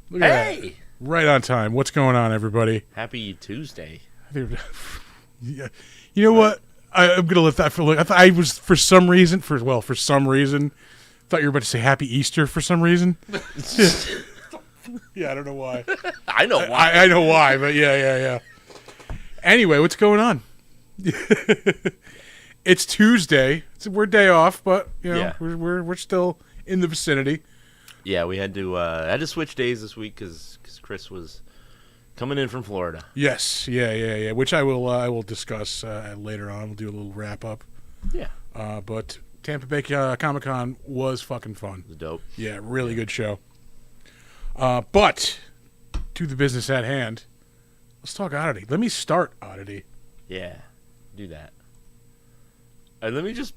Look at that. Right on time. What's going on, everybody? Happy Tuesday. Yeah. You know what? I'm gonna let that for. I was for some reason thought you were about to say Happy Easter for some reason. Yeah, I don't know why. I know why. I know why, but yeah. Anyway, what's going on? It's Tuesday. We're day off, but we're still in the vicinity. Yeah, we had to switch days this week because Chris was coming in from Florida. Yes, yeah. Which I will discuss later on. We'll do a little wrap up. Yeah. But Tampa Bay Comic-Con was fucking fun. It was dope. Yeah, really good show. But to the business at hand, let's talk Oddity. Let me start Oddity. Yeah, do that. And let me just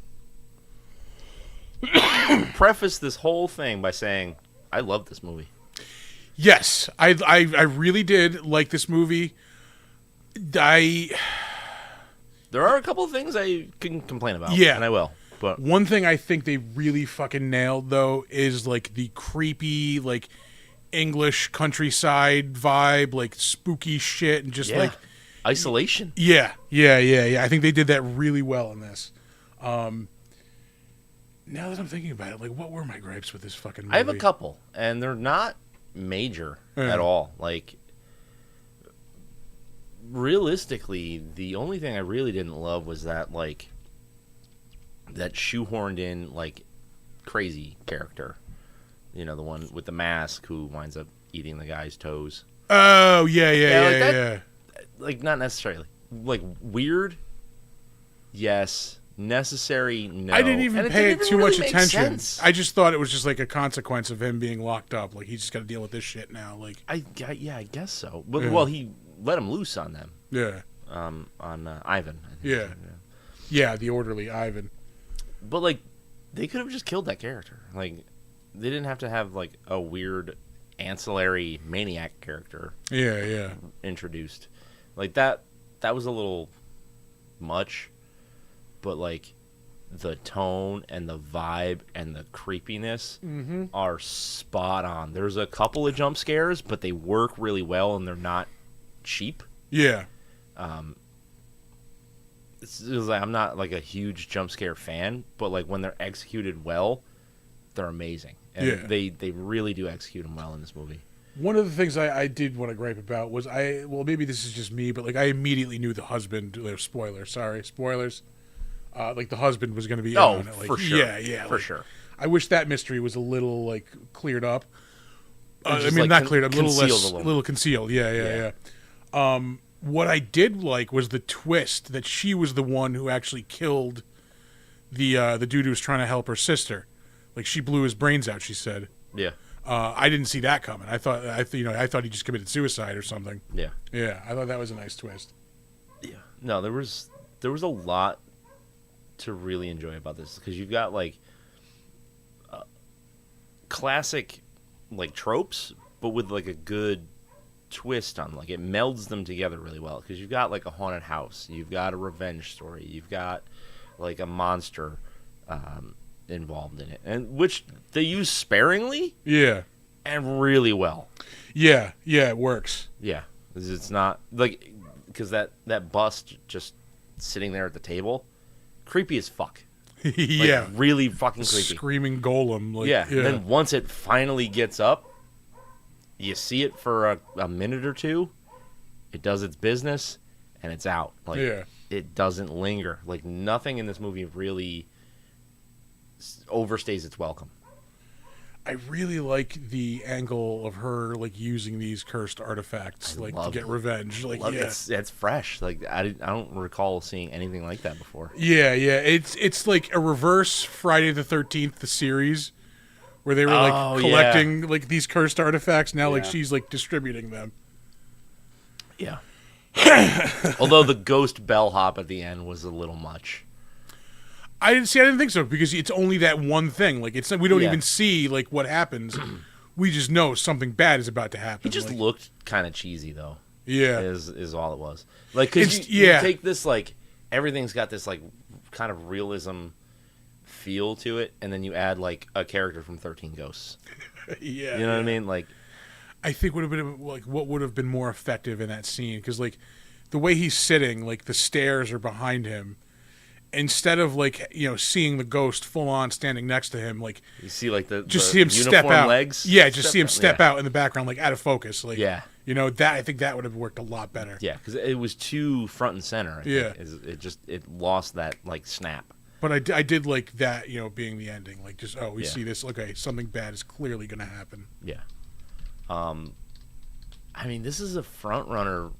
preface this whole thing by saying I love this movie. Yes, I really did like this movie. There are a couple of things I can complain about. Yeah. And I will. But one thing I think they really fucking nailed, though, is like the creepy, like English countryside vibe, like spooky shit, and just like isolation. Yeah. I think they did that really well in this. Now that I'm thinking about it, like, what were my gripes with this fucking movie? I have a couple, and they're not major at all. Like, realistically, the only thing I really didn't love was that, like, that shoehorned in, like, crazy character. You know, the one with the mask who winds up eating the guy's toes. Oh, yeah. Like, not necessarily. Like, weird, yes. Necessary, no. I didn't even pay it too really much attention. Sense. I just thought it was just like a consequence of him being locked up. Like, he's just got to deal with this shit now. Like, I guess so. But well, he let him loose on them. Yeah. On Ivan. I think. Yeah, the orderly Ivan. But like, they could have just killed that character. Like, they didn't have to have like a weird ancillary maniac character. Yeah. Introduced. Like that was a little much. But, like, the tone and the vibe and the creepiness are spot on. There's a couple of jump scares, but they work really well and they're not cheap. Yeah. It's like, I'm not, like, a huge jump scare fan, but, like, when they're executed well, they're amazing. And they really do execute them well in this movie. One of the things I did want to gripe about was maybe this is just me, but, like, I immediately knew the husband, spoilers. Like the husband was going to be in on it. Like, for sure. Yeah, for sure. I wish that mystery was a little like cleared up. Not cleared up, a little concealed. Yeah. What I did like was the twist that she was the one who actually killed the dude who was trying to help her sister. Like, she blew his brains out. She said. Yeah. I didn't see that coming. I thought he just committed suicide or something. Yeah. Yeah. I thought that was a nice twist. Yeah. No, there was a lot to really enjoy about this, because you've got like classic like tropes, but with like a good twist on, like, it melds them together really well, because you've got like a haunted house, you've got a revenge story, you've got like a monster involved in it, and which they use sparingly and really well. Yeah, it works. Yeah, it's not like, because that bust just sitting there at the table, creepy as fuck. Yeah. Like, really fucking creepy. Screaming golem. Like, yeah. And then once it finally gets up, you see it for a minute or two, it does its business, and it's out. Like, it doesn't linger. Like, nothing in this movie really overstays its welcome. I really like the angle of her, like, using these cursed artifacts, to get revenge. Like, it's fresh. Like, I don't recall seeing anything like that before. Yeah. It's like a reverse Friday the 13th, the series, where they were collecting like these cursed artifacts. Now, like, she's like distributing them. Yeah. Although the ghost bellhop at the end was a little much. I didn't think so, because it's only that one thing. Like, we don't even see like what happens. We just know something bad is about to happen. He just looked kind of cheesy, though. Yeah, is all it was. Like, because you take this, like, everything's got this like kind of realism feel to it, and then you add like a character from 13 Ghosts. Yeah, you know what I mean? Like, I think would have been like what would have been more effective in that scene, because like the way he's sitting, like the stairs are behind him. Instead of like seeing the ghost full on standing next to him, like You see like the see him uniform step out. legs. Yeah, just see him out. step out in the background, like out of focus. Like Yeah. that I think that would have worked a lot better. Yeah, because it was too front and center. I Yeah. think. It lost that like snap. But I did like that, being the ending. Like just we Yeah. see this. Okay, something bad is clearly going to happen. Yeah. I mean, this is a front runner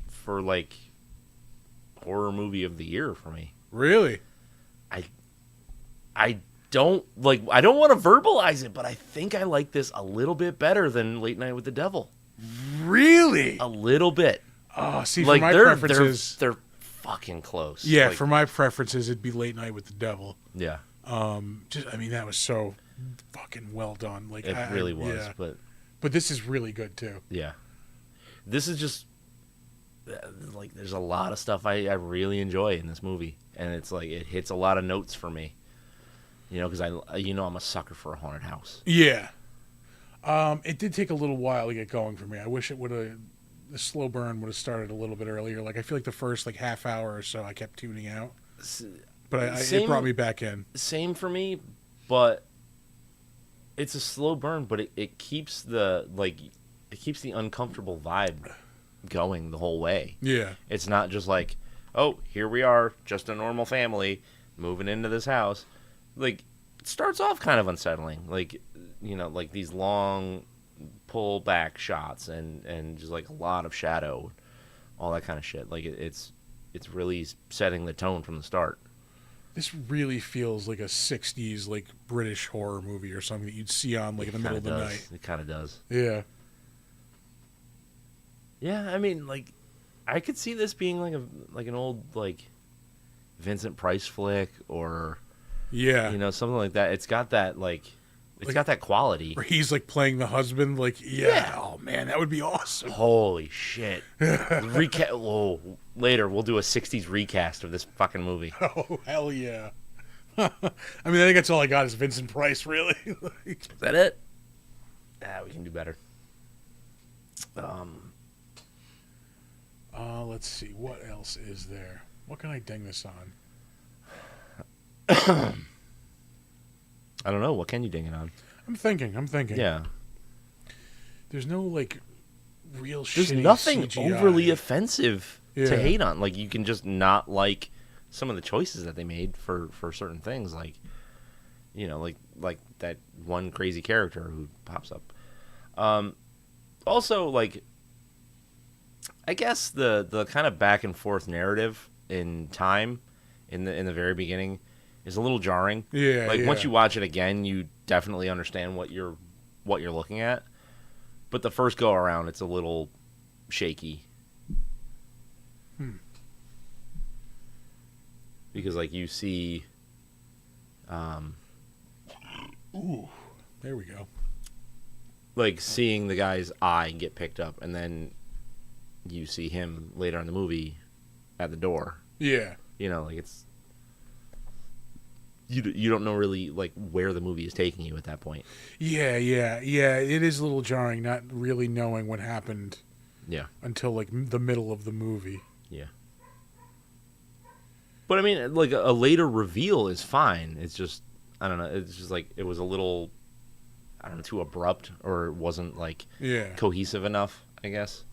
for like horror movie of the year for me. Really? I don't want to verbalize it, but I think I like this a little bit better than Late Night with the Devil. Really? A little bit. Oh, see, Like for my they're preferences, they're fucking close. yeah, Like, for my preferences, it'd be Late Night with the Devil. yeah, That was so fucking well done. Like it really was. yeah. But this is really good too. Yeah, this is just like there's a lot of stuff I really enjoy in this movie, and it's like it hits a lot of notes for me. Because I'm a sucker for a haunted house. Yeah. It did take a little while to get going for me. I wish the slow burn would have started a little bit earlier. Like I feel like the first like half hour or so I kept tuning out, but it brought me back in. Same for me, but it's a slow burn, but it keeps the uncomfortable vibe going the whole way. Yeah. It's not just like, oh, here we are, just a normal family moving into this house. Like, it starts off kind of unsettling. Like, like these long pull back shots and just like a lot of shadow, all that kind of shit. Like it's really setting the tone from the start. This really feels like a 60s like British horror movie or something that you'd see on like in the middle of the night. It kind of does. Yeah. Yeah, I mean, like, I could see this being like an old like Vincent Price flick or something like that. It's got that got that quality. Where he's like playing the husband. Like oh man, that would be awesome. Holy shit! Later we'll do a '60s recast of this fucking movie. Oh hell yeah! I mean, I think that's all I got is Vincent Price. Really? Is that it? We can do better. Let's see. What else is there? What can I ding this on? I don't know. What can you ding it on? I'm thinking. Yeah. There's no like real. There's shitty nothing CGI. overly offensive Yeah. to hate on. Like you can just not like some of the choices that they made for certain things. Like like that one crazy character who pops up. Also, like, I guess the kind of back and forth narrative in time in the very beginning is a little jarring. Yeah. Like yeah. once you watch it again, you definitely understand what you're looking at. But the first go around, it's a little shaky. Because like you see, Ooh, there we go. like seeing the guy's eye get picked up, and then you see him later in the movie at the door. Yeah. Like it's you don't know really like where the movie is taking you at that point. Yeah. It is a little jarring, not really knowing what happened. Yeah. Until like the middle of the movie. Yeah. But I mean, like a later reveal is fine. It's just I don't know. It's just like it was a little, I don't know, too abrupt, or it wasn't like cohesive enough, I guess.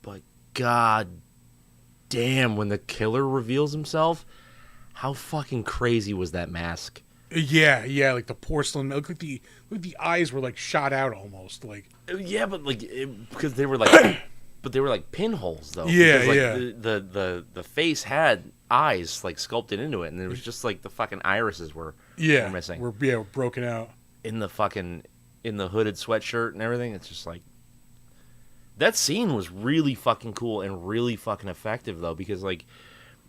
But god damn, when the killer reveals himself, how fucking crazy was that mask? Yeah, like the porcelain. Look like the eyes were like shot out almost. Like but like because they were like, but they were like pinholes though. Yeah, because, like, The face had eyes like sculpted into it, and it was just like the fucking irises were missing. We're broken out in the hooded sweatshirt and everything. It's just like that scene was really fucking cool and really fucking effective though, because like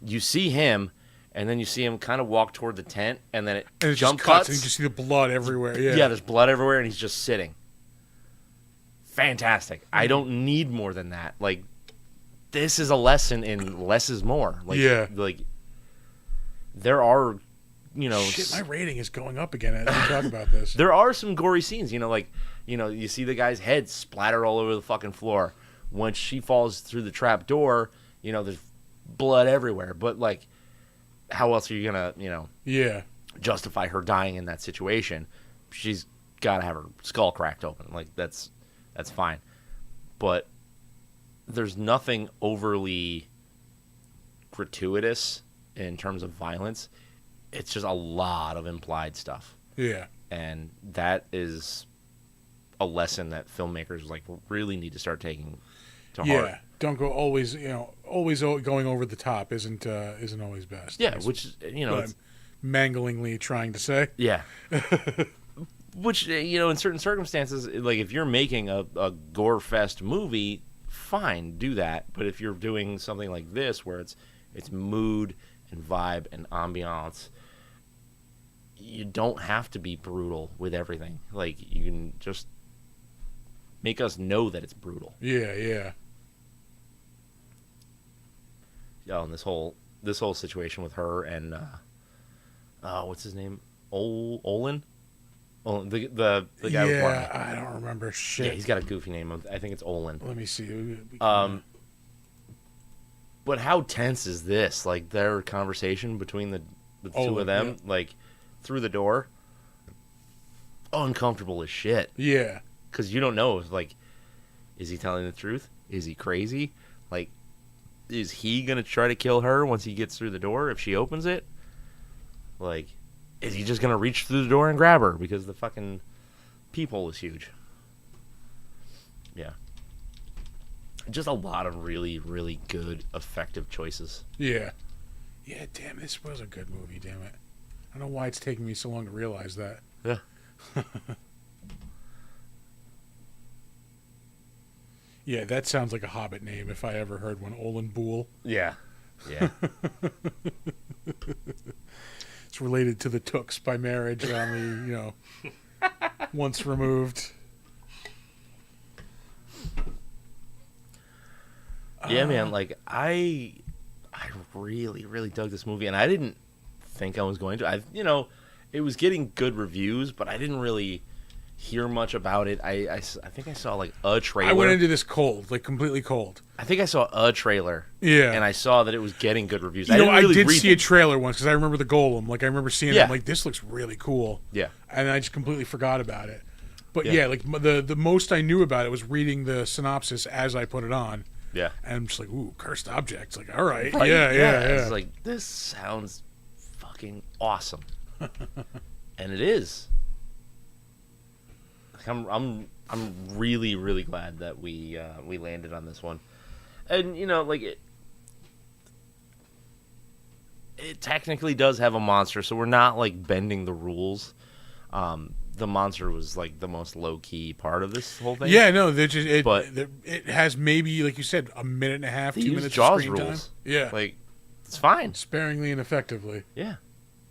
you see him. And then you see him kind of walk toward the tent, and then it jump cuts. And you just see the blood everywhere. Yeah, there's blood everywhere, and he's just sitting. Fantastic. I don't need more than that. Like, this is a lesson in less is more. Like, like there are Shit, my rating is going up again as we talk about this. There are some gory scenes, you see the guy's head splatter all over the fucking floor. Once she falls through the trap door, there's blood everywhere. But, like, how else are you going to, justify her dying in that situation? She's got to have her skull cracked open. Like, that's fine. But there's nothing overly gratuitous in terms of violence. It's just a lot of implied stuff. Yeah. And that is a lesson that filmmakers really need to start taking to heart. Yeah. Don't go always going over the top isn't always best. Yeah, which what I'm manglingly trying to say. Yeah. Which in certain circumstances, like if you're making a gore fest movie, fine, do that. But if you're doing something like this where it's mood and vibe and ambiance, you don't have to be brutal with everything. Like, you can just make us know that it's brutal. Yeah. Oh, and this whole situation with her and what's his name? Olin? Oh, the guy with Yeah, I don't remember shit. Yeah, he's got a goofy name. I think it's Olin. Let me see. But how tense is this? Like, their conversation between the two of them, like, through the door? Uncomfortable as shit. Yeah. Because you don't know, like, is he telling the truth? Is he crazy? Like, is he going to try to kill her once he gets through the door if she opens it? Like, is he just going to reach through the door and grab her because the fucking peephole is huge? Yeah. Just a lot of really, really good, effective choices. Yeah. Yeah, damn, this was a good movie, damn it. I don't know why it's taking me so long to realize that. Yeah. Yeah, that sounds like a Hobbit name if I ever heard one. Olin Bool. Yeah. Yeah. It's related to the Tooks by marriage on the, once removed. Yeah, man, like, I really, really dug this movie, and I didn't think I was going to. It was getting good reviews, but I didn't really hear much about it. I think I saw, like, a trailer. I went into this cold, like, completely cold. I think I saw a trailer. Yeah. And I saw that it was getting good reviews. I did see a trailer once, because I remember the Golem. Like, I remember seeing it, I'm like, this looks really cool. Yeah. And I just completely forgot about it. But, yeah like, the most I knew about it was reading the synopsis as I put it on. Yeah. And I'm just like, ooh, cursed objects. Like, all right. Right. Yeah. It's like, this sounds fucking awesome. And it is. Like, I'm really, really glad that we landed on this one. And, like, it technically does have a monster, so we're not, like, bending the rules. The monster was, like, the most low-key part of this whole thing. Yeah, no, it has maybe, like you said, a minute and a half, 2 minutes of screen time. Yeah. Like, it's fine. Sparingly and effectively. Yeah.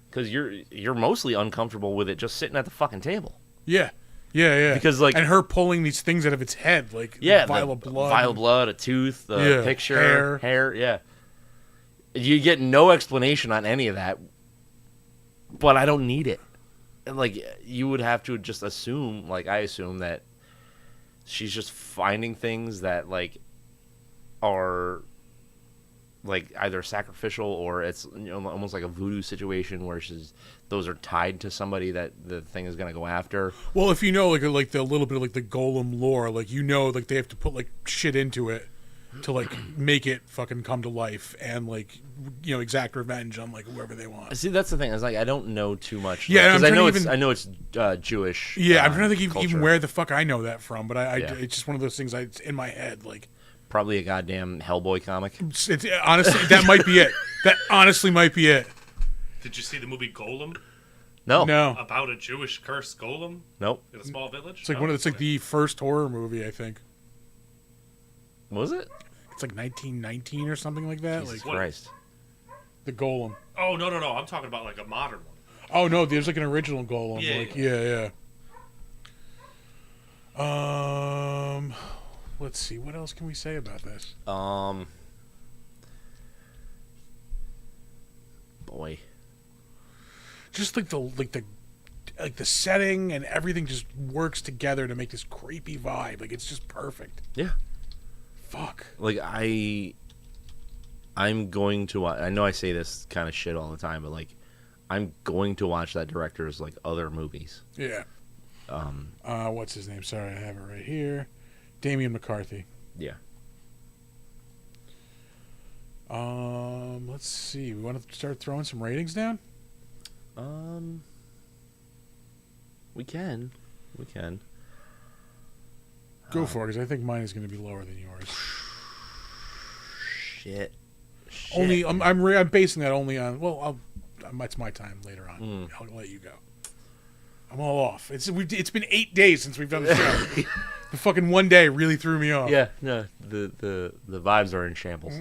Because you're mostly uncomfortable with it just sitting at the fucking table. Yeah. Because, like... And her pulling these things out of its head, like, vial of blood. Vial of blood, a tooth, a picture, hair, yeah. You get no explanation on any of that, but I don't need it. And, like, you would have to just assume, like, I assume that she's just finding things that, like, are, like, either sacrificial or it's almost like a voodoo situation where those are tied to somebody that the thing is going to go after. Well, if you know, like the little bit of, like, the Golem lore, like, like, they have to put, like, shit into it to, like, make it fucking come to life and, like, exact revenge on, like, whoever they want. See, that's the thing. It's like, I don't know too much. Yeah, because I know it's Jewish. Yeah, I'm trying to think culture. even where the fuck I know that from, but it's just one of those things it's in my head, like. Probably a goddamn Hellboy comic. It's honestly, that might be it. That honestly might be it. Did you see the movie Golem? No. About a Jewish cursed golem? Nope. In a small village? It's like it's like the first horror movie, I think. Was it? It's like 1919 or something like that. Jesus like Christ. The Golem. Oh, no. I'm talking about like a modern one. Oh, no, there's like an original Golem. Yeah. Yeah. Let's see. What else can we say about this? Boy. just like the setting and everything just works together to make this creepy vibe. Like it's just perfect. Yeah. Fuck. Like I'm going to watch. I know I say this kind of shit all the time, but like I'm going to watch that director's like other movies. Yeah. What's his name? Sorry, I have it right here. Damian McCarthy. Yeah. Let's see. We want to start throwing some ratings down? We can. Go for it, because I think mine is going to be lower than yours. Shit. Only I'm basing that only on it's my time later on. I'll let you go. I'm all off. It's been 8 days since we've done the show. The fucking one day really threw me off. Yeah, no, the vibes are in shambles.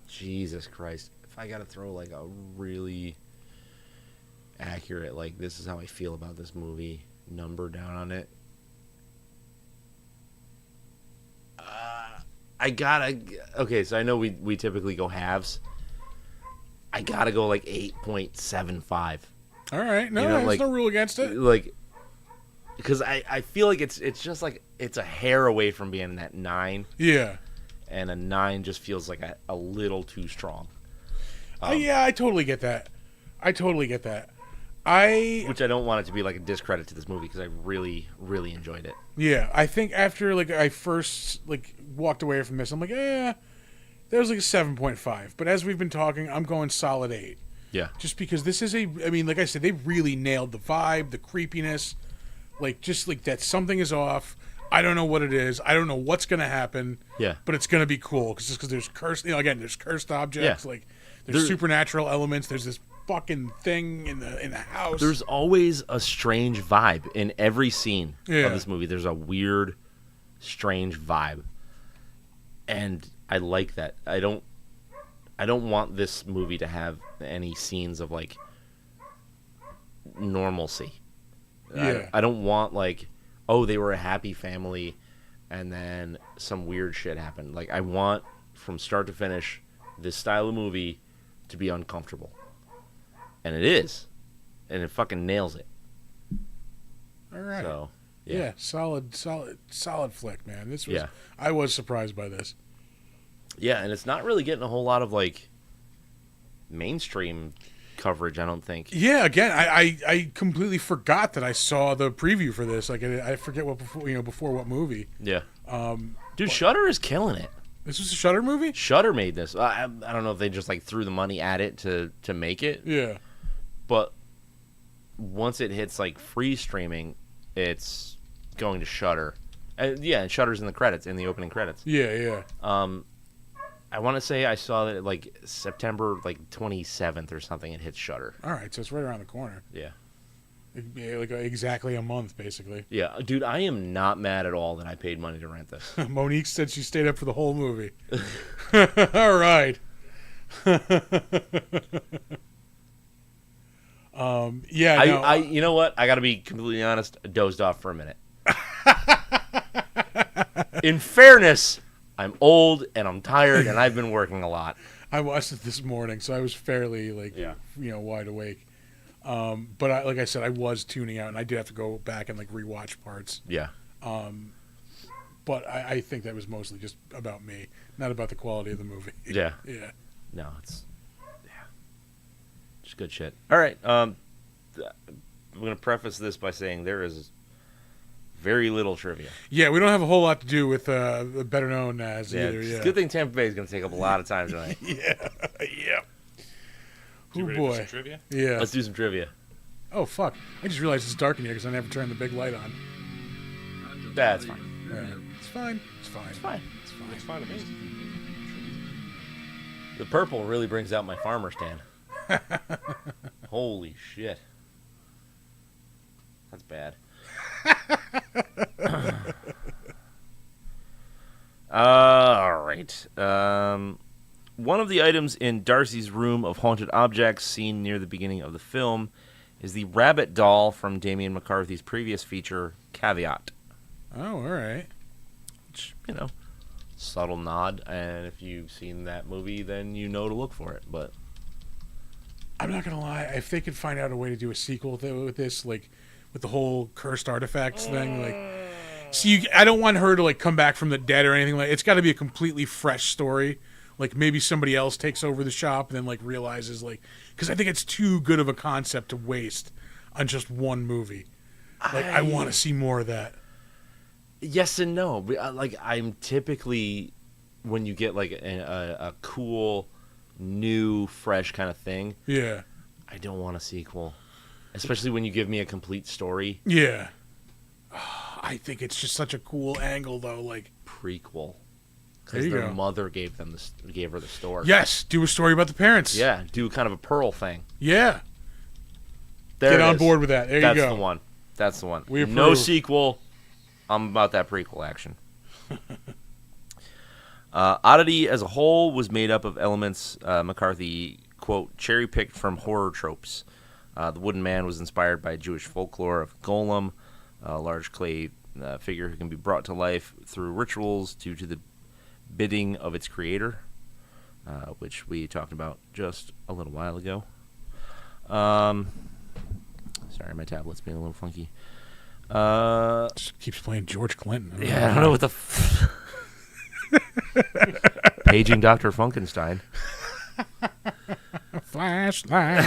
Jesus Christ. If I gotta throw like a really accurate, like this is how I feel about this movie number down on it. Okay, so I know we typically go halves. I gotta go like 8.75. All right. No, You know, there's like- no rule against it. Like, because I feel like it's just like it's a hair away from being that 9, Yeah. and a 9 just feels like a little too strong. Yeah, I totally get that. Which I don't want it to be like a discredit to this movie because I really, really enjoyed it. Yeah, I think after like I first like walked away from this, I'm like, that was like a 7.5. But as we've been talking, I'm going solid 8. Yeah. Just because this is like I said, they really nailed the vibe, the creepiness, like just like that something is off. I don't know what it is. I don't know what's gonna happen. Yeah. But it's gonna be cool because there's cursed. Again, there's cursed objects. Yeah. Like there's supernatural elements. There's this fucking thing in the house. There's always a strange vibe in every scene Yeah. of this movie. There's a weird, strange vibe, and I like that. I don't want this movie to have any scenes of like normalcy. Yeah. I don't want like, oh, they were a happy family, and then some weird shit happened. Like I want from start to finish this style of movie to be uncomfortable. And it is. And it fucking nails it. All right. So, yeah, solid flick, man. This was. Yeah. I was surprised by this. Yeah, and it's not really getting a whole lot of like mainstream coverage, I don't think. Yeah, again, I completely forgot that I saw the preview for this. Like I forget what before what movie. Yeah. Dude, Shudder is killing it. This was a Shudder movie. Shudder made this. I don't know if they just like threw the money at it to make it. Yeah. But once it hits like free streaming, it's going to Shudder. And Shudder's in the credits, in the opening credits. Yeah. I want to say I saw that like September 27th or something. It hits Shudder. All right, so it's right around the corner. Yeah. Like exactly a month, basically. Yeah, dude, I am not mad at all that I paid money to rent this. Monique said she stayed up for the whole movie. All right. Yeah. No, I you know what? I got to be completely honest. I dozed off for a minute. In fairness, I'm old and I'm tired and I've been working a lot. I watched it this morning, so I was fairly wide awake. But like I said, I was tuning out, and I did have to go back and like rewatch parts. Yeah. But I think that was mostly just about me, not about the quality of the movie. Yeah. Yeah. No, it's just good shit. All right. I'm going to preface this by saying there is very little trivia. Yeah, we don't have a whole lot to do with better known as either. It's Yeah. a good thing Tampa Bay is going to take up a lot of time tonight. Yeah. You Oh ready for boy. some trivia? Yeah. Let's do some trivia. Oh fuck! I just realized it's dark in here because I never turned the big light on. That's fine. It's fine. It's fine. It's fine. It's fine. Looks fine to me. The purple really brings out my farmer stand. Holy shit. That's bad. All right. One of the items in Darcy's room of haunted objects seen near the beginning of the film is the rabbit doll from Damian McCarthy's previous feature, Caveat. Oh, all right. Which, you know, subtle nod, and if you've seen that movie, then you know to look for it. But I'm not gonna lie. If they could find out a way to do a sequel with this, like with the whole cursed artifacts thing, like, see, I don't want her to like come back from the dead or anything like. It's got to be a completely fresh story. Like maybe somebody else takes over the shop and then like realizes like, because I think it's too good of a concept to waste on just one movie. Like I want to see more of that. yes and no. Like I'm typically, when you get like a cool, new, fresh kind of thing, Yeah. I don't want a sequel, especially when you give me a complete story. Yeah. I think it's just such a cool angle though. Like Prequel, there because you their go. mother gave her the store. Yes, do a story about the parents. Yeah, do kind of a Pearl thing. Yeah. There Get it on is. board with that. There That's you go. the one. That's the one. We No approve. sequel. I'm about that prequel action. Oddity as a whole was made up of elements McCarthy, quote, cherry-picked from horror tropes. The wooden man was inspired by Jewish folklore of Golem, a large clay figure who can be brought to life through rituals due to the bidding of its creator, which we talked about just a little while ago. Sorry, my tablet's being a little funky. Just keeps playing George Clinton. Yeah, I don't know what the paging Dr. Funkenstein. Flashlight.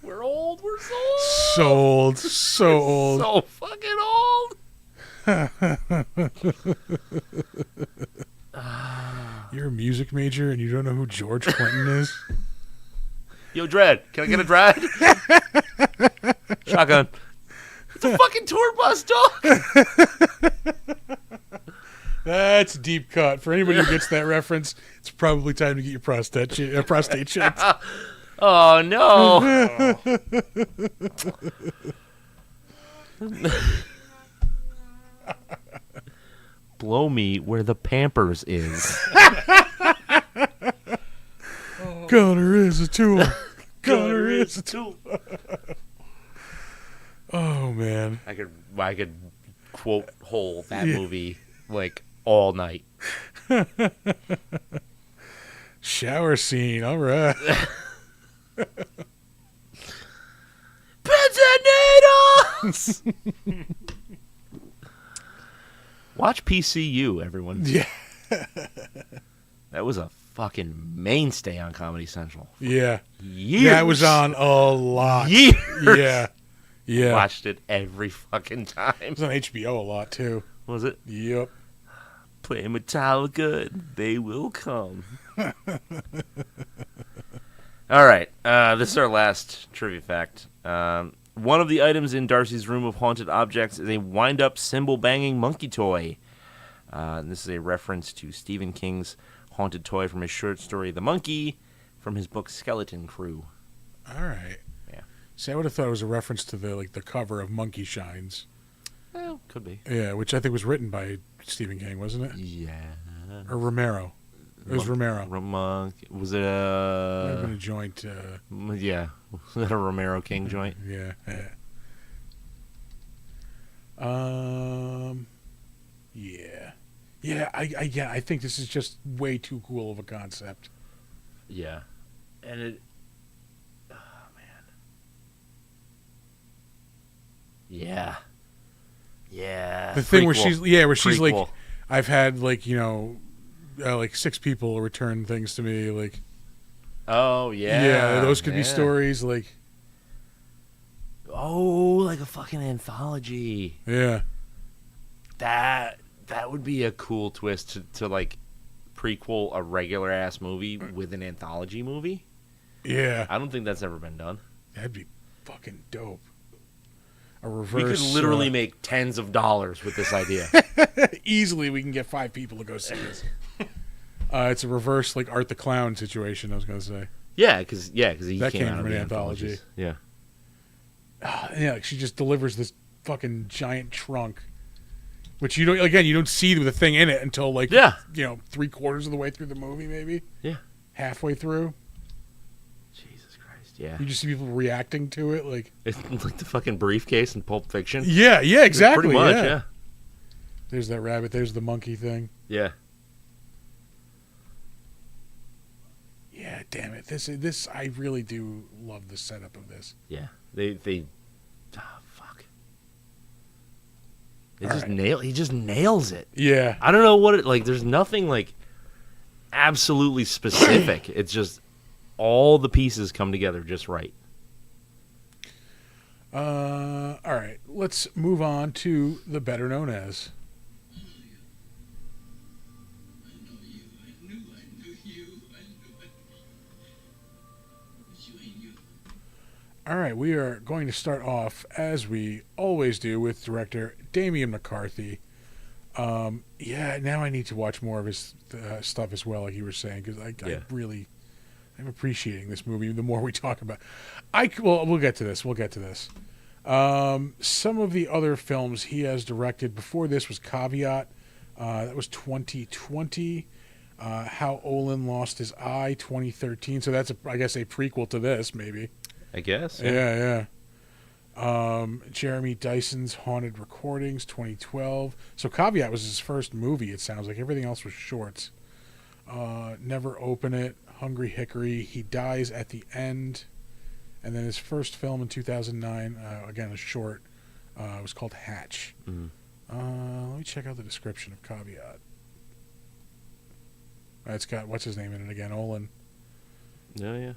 We're old. We're so old. Sold. So old. So fucking old. You're a music major and you don't know who George Clinton is? Yo, Dread, can I get a Dread? Shotgun. It's a fucking tour bus, dog. That's a deep cut. For anybody who gets that reference, it's probably time to get your prostate checked. Oh, no. Blow me where the Pampers is. Gunner is a tool. Gunner is a tool. Oh, man. I could quote whole that movie like all night. Shower scene. All right. Pins and needles. Watch PCU, everyone. Yeah. That was a fucking mainstay on Comedy Central. Yeah. Years. That was on a lot. Years. Yeah. Yeah. Watched it every fucking time. It was on HBO a lot, too. Was it? Yep. Play Metallica, they will come. All right. This is our last trivia fact. One of the items in Darcy's room of haunted objects is a wind-up cymbal-banging monkey toy. And this is a reference to Stephen King's haunted toy from his short story The Monkey from his book Skeleton Crew. All right. Yeah. See, I would have thought it was a reference to the cover of Monkey Shines. Well, could be. Yeah, which I think was written by Stephen King, wasn't it? Yeah. Or Romero. It was Romero. Was it Might have been a joint. Yeah. Was that a Romero King joint? Yeah. Yeah. Yeah. I think this is just way too cool of a concept. Yeah. And it... Oh, man. Yeah. Yeah. The thing where Prequel. she's like, Prequel. I've had like like 6 people return things to me. Like, Oh, yeah. yeah, those could be yeah. stories. Like, Oh, like a fucking anthology. yeah, That would be a cool twist to like prequel a regular ass movie with an anthology movie. yeah, I don't think that's ever been done. that'd be fucking dope. A reverse. We could literally make tens of dollars with this idea. easily. We can get 5 people to go see this. It's a reverse like Art the Clown situation. I was gonna say. Yeah, because he That came came out from of an the anthology. anthologies. Yeah. Yeah, like she just delivers this fucking giant trunk, which you don't see the thing in it until like 3/4 of the way through the movie, maybe. Yeah. Halfway through, Jesus Christ. Yeah. you just see people reacting to it, like. It's like the fucking briefcase in Pulp Fiction. Yeah, exactly. Pretty much. yeah. Yeah. There's that rabbit. There's the monkey thing. Yeah. Yeah, damn it. This I really do love the setup of this. Yeah. Fuck. He just nails it. Yeah. I don't know what it like. There's nothing like absolutely specific. It's just all the pieces come together just right. All right. Let's move on to the better known as. All right, we are going to start off, as we always do, with director Damian McCarthy. Yeah, now I need to watch more of his stuff as well, like you were saying, because I'm appreciating this movie the more we talk about it. We'll get to this. Some of the other films he has directed before this was Caveat. That was 2020. How Olin Lost His Eye, 2013. So that's, I guess, a prequel to this, maybe. I guess. Yeah. Jeremy Dyson's Haunted Recordings, 2012. So Caveat was his first movie, it sounds like. Everything else was shorts. Never Open It, Hungry Hickory, He Dies at the End. And then his first film in 2009, again, a short, was called Hatch. Mm-hmm. Let me check out the description of Caveat. It's got, what's his name in it again? Olin. Yeah.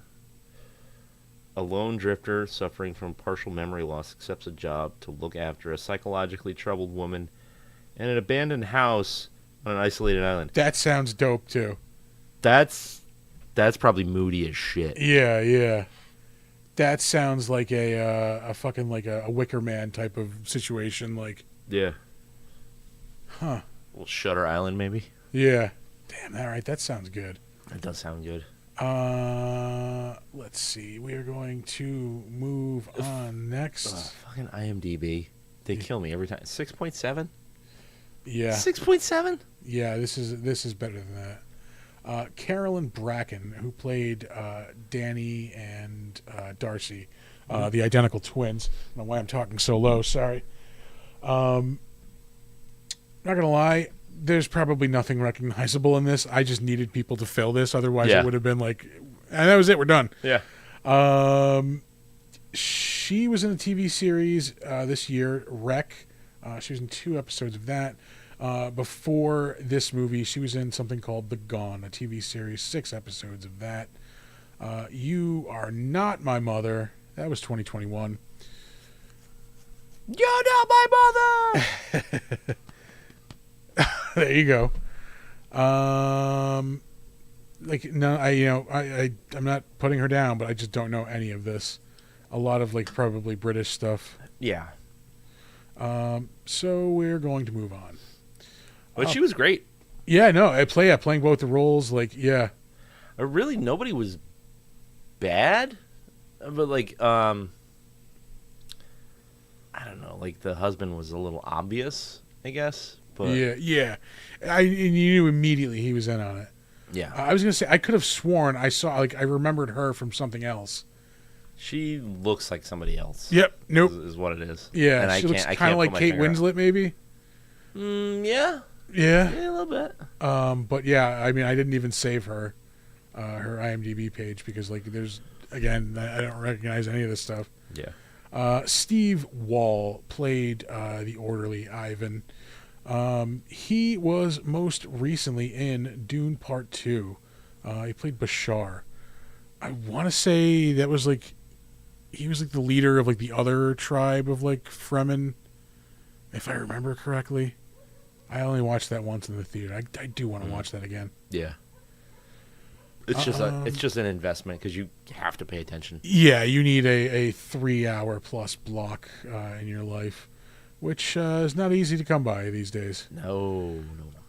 A lone drifter suffering from partial memory loss accepts a job to look after a psychologically troubled woman in an abandoned house on an isolated island. That sounds dope, too. That's probably moody as shit. Yeah. That sounds like a fucking like a Wicker Man type of situation. Like, Yeah. huh? Little Shutter Island, maybe. Yeah. Damn. All right. That sounds good. That does sound good. Let's see. We are going to move on next. Fucking IMDb. They kill me every time. 6.7? Yeah. 6.7? Yeah. This is better than that. Carolyn Bracken, who played Danny and Darcy, the identical twins. I don't know why I'm talking so low. Sorry. Not gonna lie. There's probably nothing recognizable in this. I just needed people to fill this. Otherwise, it would have been like, and that was it. We're done. Yeah. She was in a TV series this year, Wreck. She was in 2 episodes of that. Before this movie, she was in something called The Gone, a TV series, 6 episodes of that. You Are Not My Mother. That was 2021. You're not my mother! There you go. I'm not putting her down, but I just don't know any of this. A lot of like probably British stuff. Yeah. So we're going to move on. But she was great. Yeah, no, playing both the roles. Like, yeah. Really, nobody was bad, but like, I don't know. Like the husband was a little obvious, I guess. But Yeah. And you knew immediately he was in on it. yeah. I was gonna say I could have sworn I remembered her from something else. She looks like somebody else. Yep. Nope. Is what it is. Yeah. And She looks kind of like Kate Winslet, maybe. Yeah. Yeah. A little bit. But yeah, I mean, I didn't even save her IMDb page because like there's again I don't recognize any of this stuff. Yeah. Steve Wall played the orderly Ivan. He was most recently in Dune Part 2. He played Bashar. I want to say that was like he was like the leader of like the other tribe of like Fremen, if I remember correctly. I only watched that once in the theater. I do want to watch that again. Yeah. It's just an investment because you have to pay attention. Yeah, you need a 3-hour plus block in your life, which is not easy to come by these days. No.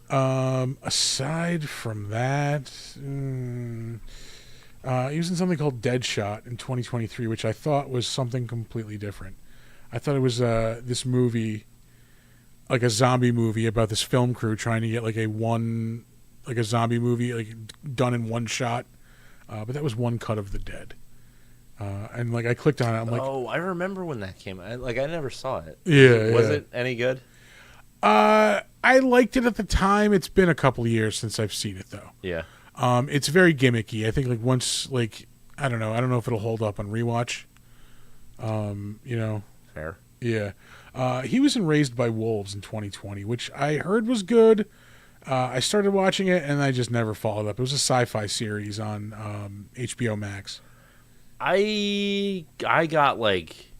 Aside from that, he was in something called Deadshot in 2023, which I thought was something completely different. I thought it was this movie, like a zombie movie about this film crew trying to get like a zombie movie like done in one shot. But that was one cut of The Dead. And like I clicked on it, I'm like, I remember when that came out. I never saw it. Yeah. Was it any good? I liked it at the time. It's been a couple years since I've seen it though. Yeah. It's very gimmicky. I think like once like I don't know if it'll hold up on rewatch. You know. Fair. Yeah. He was in Raised by Wolves in 2020, which I heard was good. I started watching it and I just never followed up. It was a sci-fi series on HBO Max. I got like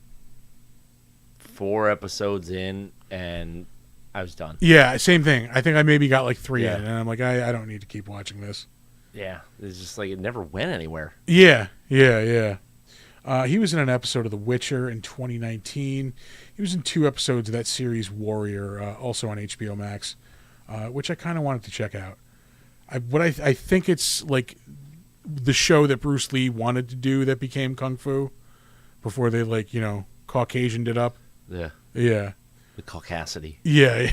4 episodes in and I was done. Yeah, same thing. I think I maybe got like 3 Yeah. in, and I'm like, I don't need to keep watching this. Yeah, it's just like it never went anywhere. Yeah. He was in an episode of The Witcher in 2019. He was in 2 episodes of that series Warrior, also on HBO Max, which I kind of wanted to check out. I think it's like the show that Bruce Lee wanted to do that became Kung Fu before they like Caucasianed it up. Yeah, Yeah. the caucasity. Yeah.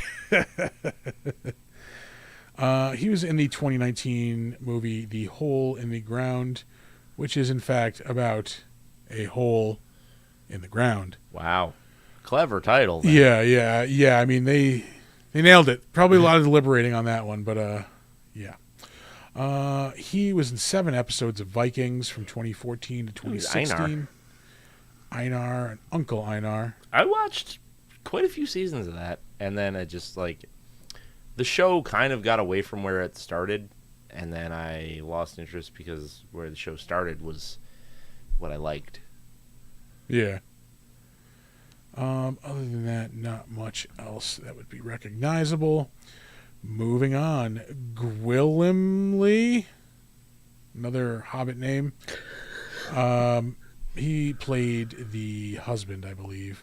He was in the 2019 movie The Hole in the Ground, which is in fact about a hole in the ground. Wow, clever title. Then. Yeah. I mean, they nailed it. Probably a lot of deliberating on that one, but yeah. He was in 7 episodes of Vikings from 2014 to 2016. Einar and Uncle Einar. I watched quite a few seasons of that, and then I just like the show kind of got away from where it started, and then I lost interest because where the show started was what I liked. Yeah. Other than that, not much else that would be recognizable. Moving on, Gwilymly, another Hobbit name. He played the husband, I believe.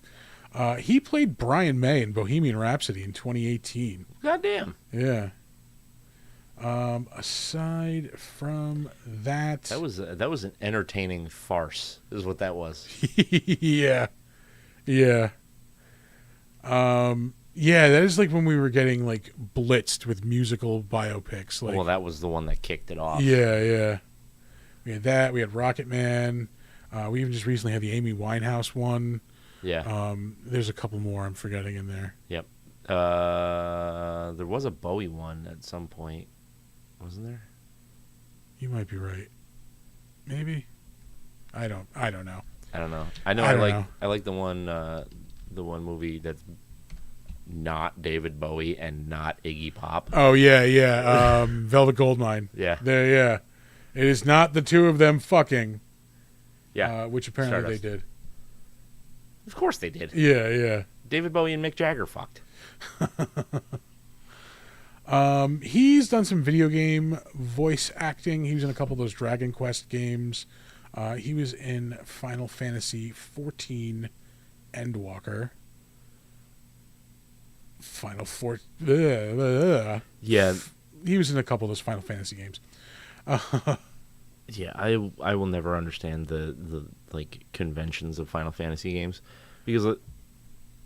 He played Brian May in Bohemian Rhapsody in 2018. Goddamn. Yeah. Aside from that, That was an entertaining farce, is what that was. yeah. Yeah, that is like when we were getting like blitzed with musical biopics. Like, Well, that was the one that kicked it off. yeah. We had that. We had Rocket Man. We even just recently had the Amy Winehouse one. Yeah. There's a couple more I'm forgetting in there. Yep. There was a Bowie one at some point, wasn't there? You might be right. Maybe. I don't know. I don't know. I know. I don't know. I like the one movie that's not David Bowie and not Iggy Pop. Oh yeah. Velvet Goldmine. Yeah. There. Yeah. It is not the two of them fucking. Yeah. Which apparently Stardust. they did. Of course they did. Yeah. David Bowie and Mick Jagger fucked. He's done some video game voice acting. He was in a couple of those Dragon Quest games. He was in Final Fantasy XIV Endwalker. Yeah. He was in a couple of those Final Fantasy games. Yeah, I will never understand the like conventions of Final Fantasy games because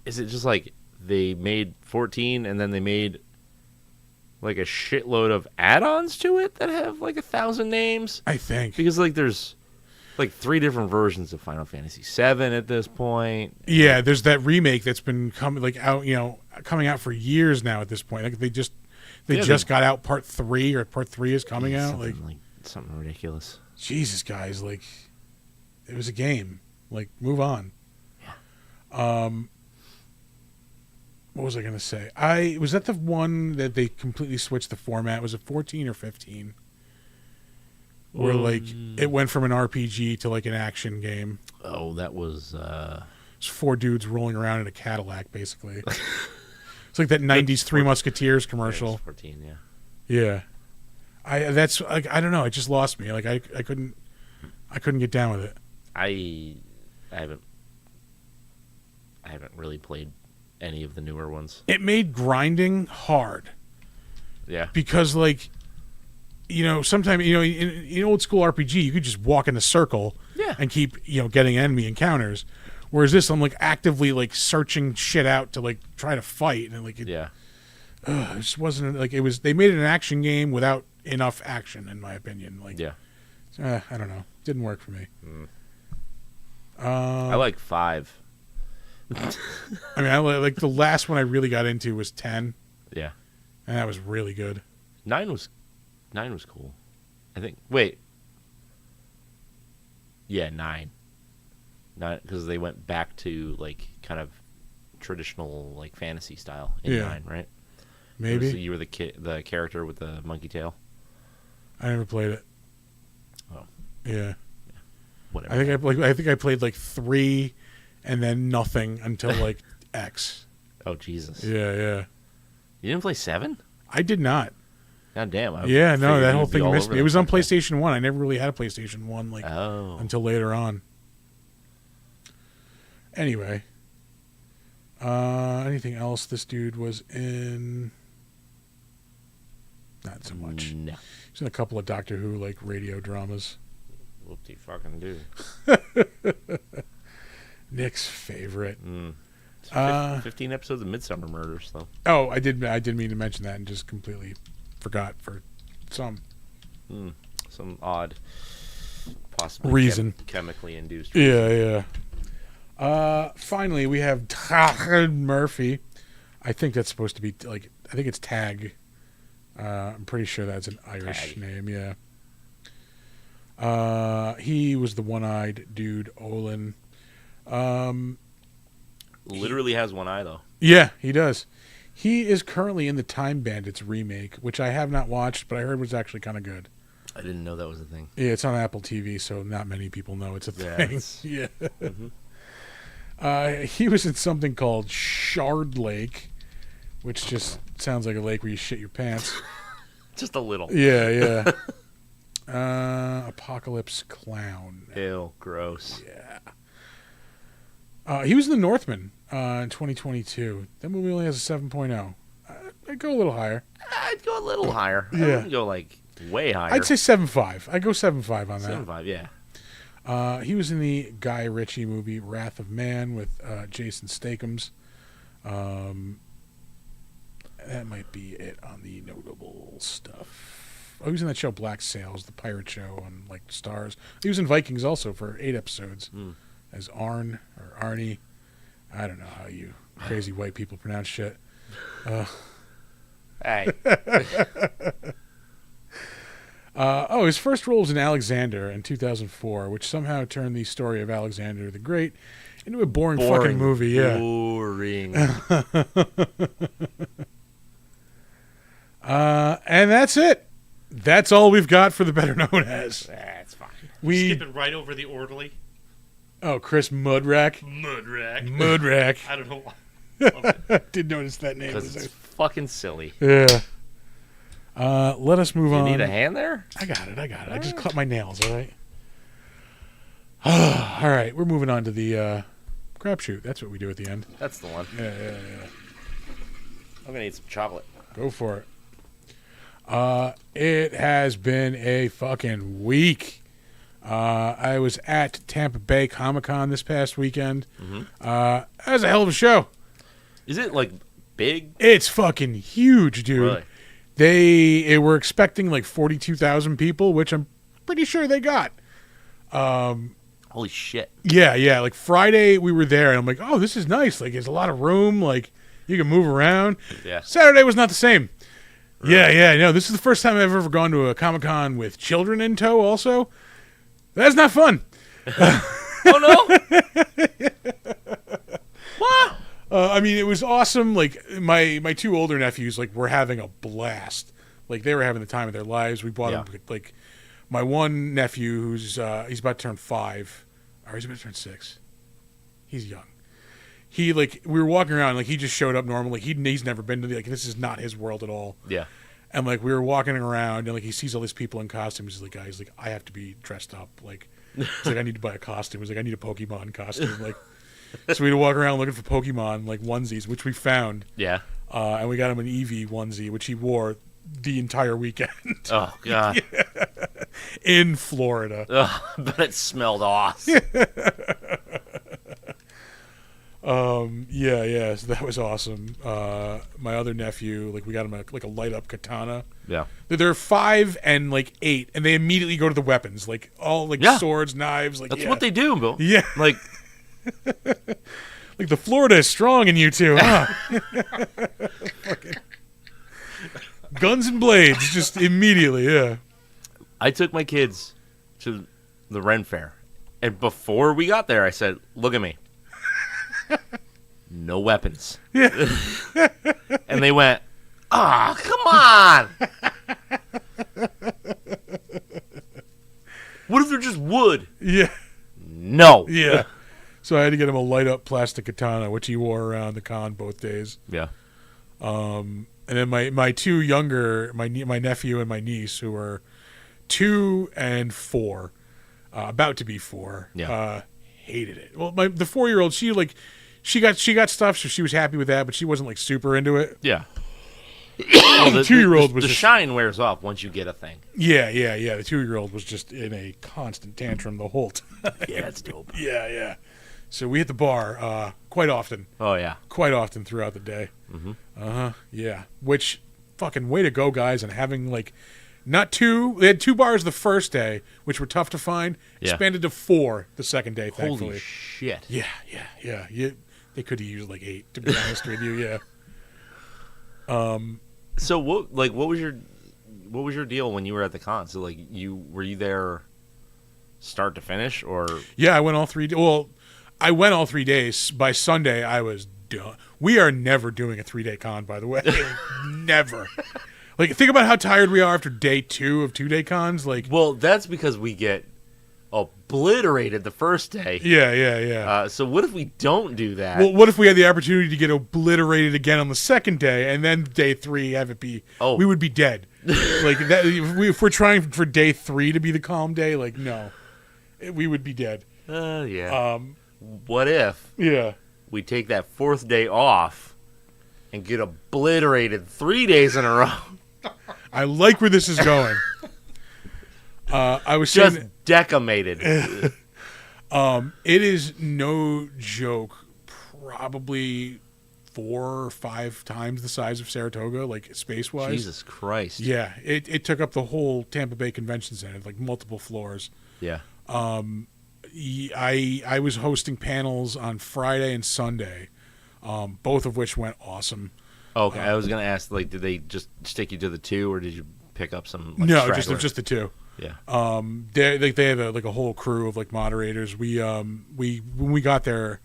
is it just like they made 14 and then they made like a shitload of add-ons to it that have like 1,000 names? I think. Because like there's like 3 different versions of Final Fantasy 7 at this point. Yeah, there's that remake that's been coming out for years now at this point. Like they just got out part 3 or part 3 is coming out. Like Something ridiculous. Jesus, guys, like it was a game. Like move on. Yeah. What was I gonna say? Was that the one that they completely switched the format? Was it 14 or 15? Where like it went from an RPG to like an action game. Oh, that was It's 4 dudes rolling around in a Cadillac, basically. It's like that '90s Three Musketeers commercial. yeah, 14, yeah. Yeah. That's like I don't know. It just lost me. Like I couldn't get down with it. I haven't really played any of the newer ones. It made grinding hard Yeah. because like sometimes in old school RPG you could just walk in a circle Yeah. and keep getting enemy encounters, whereas this I'm like actively like searching shit out to like try to fight and like it just wasn't like it was. They made it an action game without enough action, in my opinion. Like Yeah. I don't know, didn't work for me. I like 5. I mean, like the last one I really got into was 10, Yeah. and that was really good. 9 was cool. I think. Wait. Yeah, 9. 9 because they went back to like kind of traditional like fantasy style in Yeah. 9, right? Maybe. So you were the character with the monkey tail. I never played it. Oh. Yeah. Whatever. I think I played like 3, and then nothing until like X. Oh Jesus. Yeah. You didn't play 7? I did not. God damn. Yeah, no, figured that you'd whole be thing all missed over me. It that was on fucking thing. PlayStation 1. I never really had a PlayStation 1 like Oh. until later on. Anyway. Anything else this dude was in? Not so much. No. He's in a couple of Doctor Who like radio dramas. Whoop-de fucking do. Nick's favorite. 15 episodes of Midsummer Murders, though. Oh, I did mean to mention that and just completely forgot for some Some odd, possibly reason. chemically induced. Yeah. Finally, we have Tag Murphy. I think that's supposed to be like. I think it's Tag. I'm pretty sure that's an Irish Tag. name. Yeah. He was the one-eyed dude, Olin. Literally has one eye, though. Yeah, he does. He is currently in the Time Bandits remake, which I have not watched, but I heard was actually kind of good. I didn't know that was a thing. Yeah, it's on Apple TV, so not many people know it's a thing. Yes. Yeah. Mm-hmm. He was in something called Shard Lake, which just sounds like a lake where you shit your pants. Just a little. Yeah. Apocalypse Clown. Ew, gross. Yeah. He was in The Northman in 2022. That movie only has a 7.0. I'd go a little higher. I'd go a little higher. I Yeah. wouldn't go, like, way higher. I'd say 7.5. I'd go 7.5 on that. 7.5, yeah. He was in the Guy Ritchie movie Wrath of Man with Jason Statham's. That might be it on the notable stuff. Oh, he was in that show Black Sails, the pirate show on like Stars. He was in Vikings also for 8 episodes as Arn or Arnie. I don't know how you crazy white people pronounce shit. Hey. His first role was in Alexander in 2004, which somehow turned the story of Alexander the Great into a boring fucking movie. Yeah. Boring. And that's it. That's all we've got for the Better Known As. That's fine. Skipping right over the orderly. Chris Mudrack. Mudrack. I don't know why. Love it. Did notice that name. Because it's fucking silly. Yeah. Let us move You on. need a hand there? I got it. I just cut my nails, all right? All right, we're moving on to the crapshoot. That's what we do at the end. That's the one. Yeah. I'm going to eat some chocolate. Go for it. It has been a fucking week. I was at Tampa Bay Comic-Con this past weekend. That was a hell of a show. Is it, like, big? It's fucking huge, dude. Really? They were expecting like 42,000 people, which I'm pretty sure they got. Holy shit. Yeah. Like Friday we were there and I'm like, oh, this is nice. Like there's a lot of room. Like you can move around. Yeah. Saturday was not the same. Really? Yeah. No, this is the first time I've ever gone to a Comic-Con with children in tow also. That's not fun. Oh, no? What? I mean, it was awesome. Like my 2 older nephews, like were having a blast. Like they were having the time of their lives. We bought them like my one nephew, who's he's about to turn 5, or he's about to turn 6. He's young. He we were walking around, like he just showed up normally. He's never been to this is not his world at all. Yeah. And like we were walking around, and like he sees all these people in costumes. He's like, guys, like I have to be dressed up. Like, he's like, I need to buy a costume. He's like, I need a Pokemon costume. Like. So we had to walk around looking for Pokemon like onesies, which we found. Yeah. And we got him an Eevee onesie, which he wore the entire weekend. Oh, God. In Florida. But it smelled awesome. Yeah. So that was awesome. My other nephew, like we got him a light up katana. Yeah. They're 5 and like 8, and they immediately go to the weapons, like all swords, knives. Like that's what they do, Bill. Yeah. Like. Like the Florida is strong in you two, huh? Fucking guns and blades, just immediately, yeah. I took my kids to the Ren Fair, and before we got there, I said, "Look at me, no weapons." Yeah. And they went, "Ah, come on! What if they're just wood?" Yeah. No. Yeah. So I had to get him a light up plastic katana, which he wore around the con both days. Yeah. And then my two younger, my nephew and my niece, who are 2 and 4, about to be 4, hated it. Well, the 4-year-old, she got stuff, so she was happy with that, but she wasn't like super into it. Yeah. Well, The 2-year-old was the just, shine wears off once you get a thing. Yeah. The 2-year-old was just in a constant tantrum the whole time. Yeah, that's dope. Yeah. So we hit the bar quite often. Oh yeah. Quite often throughout the day. Mm-hmm. Yeah. Which fucking way to go, guys! And having like not 2, they had 2 bars the first day, which were tough to find. Yeah. Expanded to 4 the second day. Thankfully. Holy shit. Yeah. They could have used like 8, to be honest with you. Yeah. So what was your deal when you were at the con? So like were you there start to finish or? Yeah, I went all 3. Well, I went all 3 days. By Sunday, I was done. We are never doing a 3-day con, by the way. Never. Like, think about how tired we are after day 2 of 2-day cons. Like, Well, that's because we get obliterated the first day. Yeah. So what if we don't do that? Well, what if we had the opportunity to get obliterated again on the second day, and then day 3 have it be? Oh. We would be dead. Like that. If we're trying for day 3 to be the calm day, like no, we would be dead. Yeah. What if Yeah. we take that 4th day off and get obliterated 3 days in a row? I like where this is going. I was Just saying, decimated. it is no joke. Probably 4 or 5 times the size of Saratoga, like space wise. Jesus Christ. Yeah, it took up the whole Tampa Bay Convention Center, like multiple floors. Yeah. I was hosting panels on Friday and Sunday, both of which went awesome. Okay, I was gonna ask, like, did they just stick you to the 2, or did you pick up some? Like, No, stragglers? just the 2. Yeah. They have a whole crew of like moderators. When we got there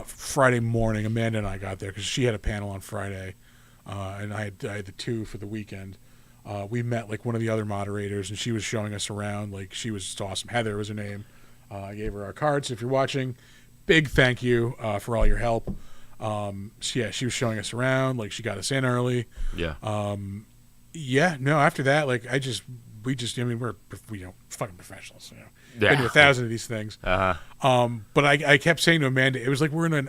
Friday morning, Amanda and I got there because she had a panel on Friday, and I had the 2 for the weekend. We met like one of the other moderators, and she was showing us around. Like, she was just awesome. Heather was her name. I gave her our cards. If you're watching, big thank you for all your help. She was showing us around. Like, she got us in early. Yeah. After that, like, we're fucking professionals. Yeah. Been to 1,000 of these things. But I kept saying to Amanda, it was like we're in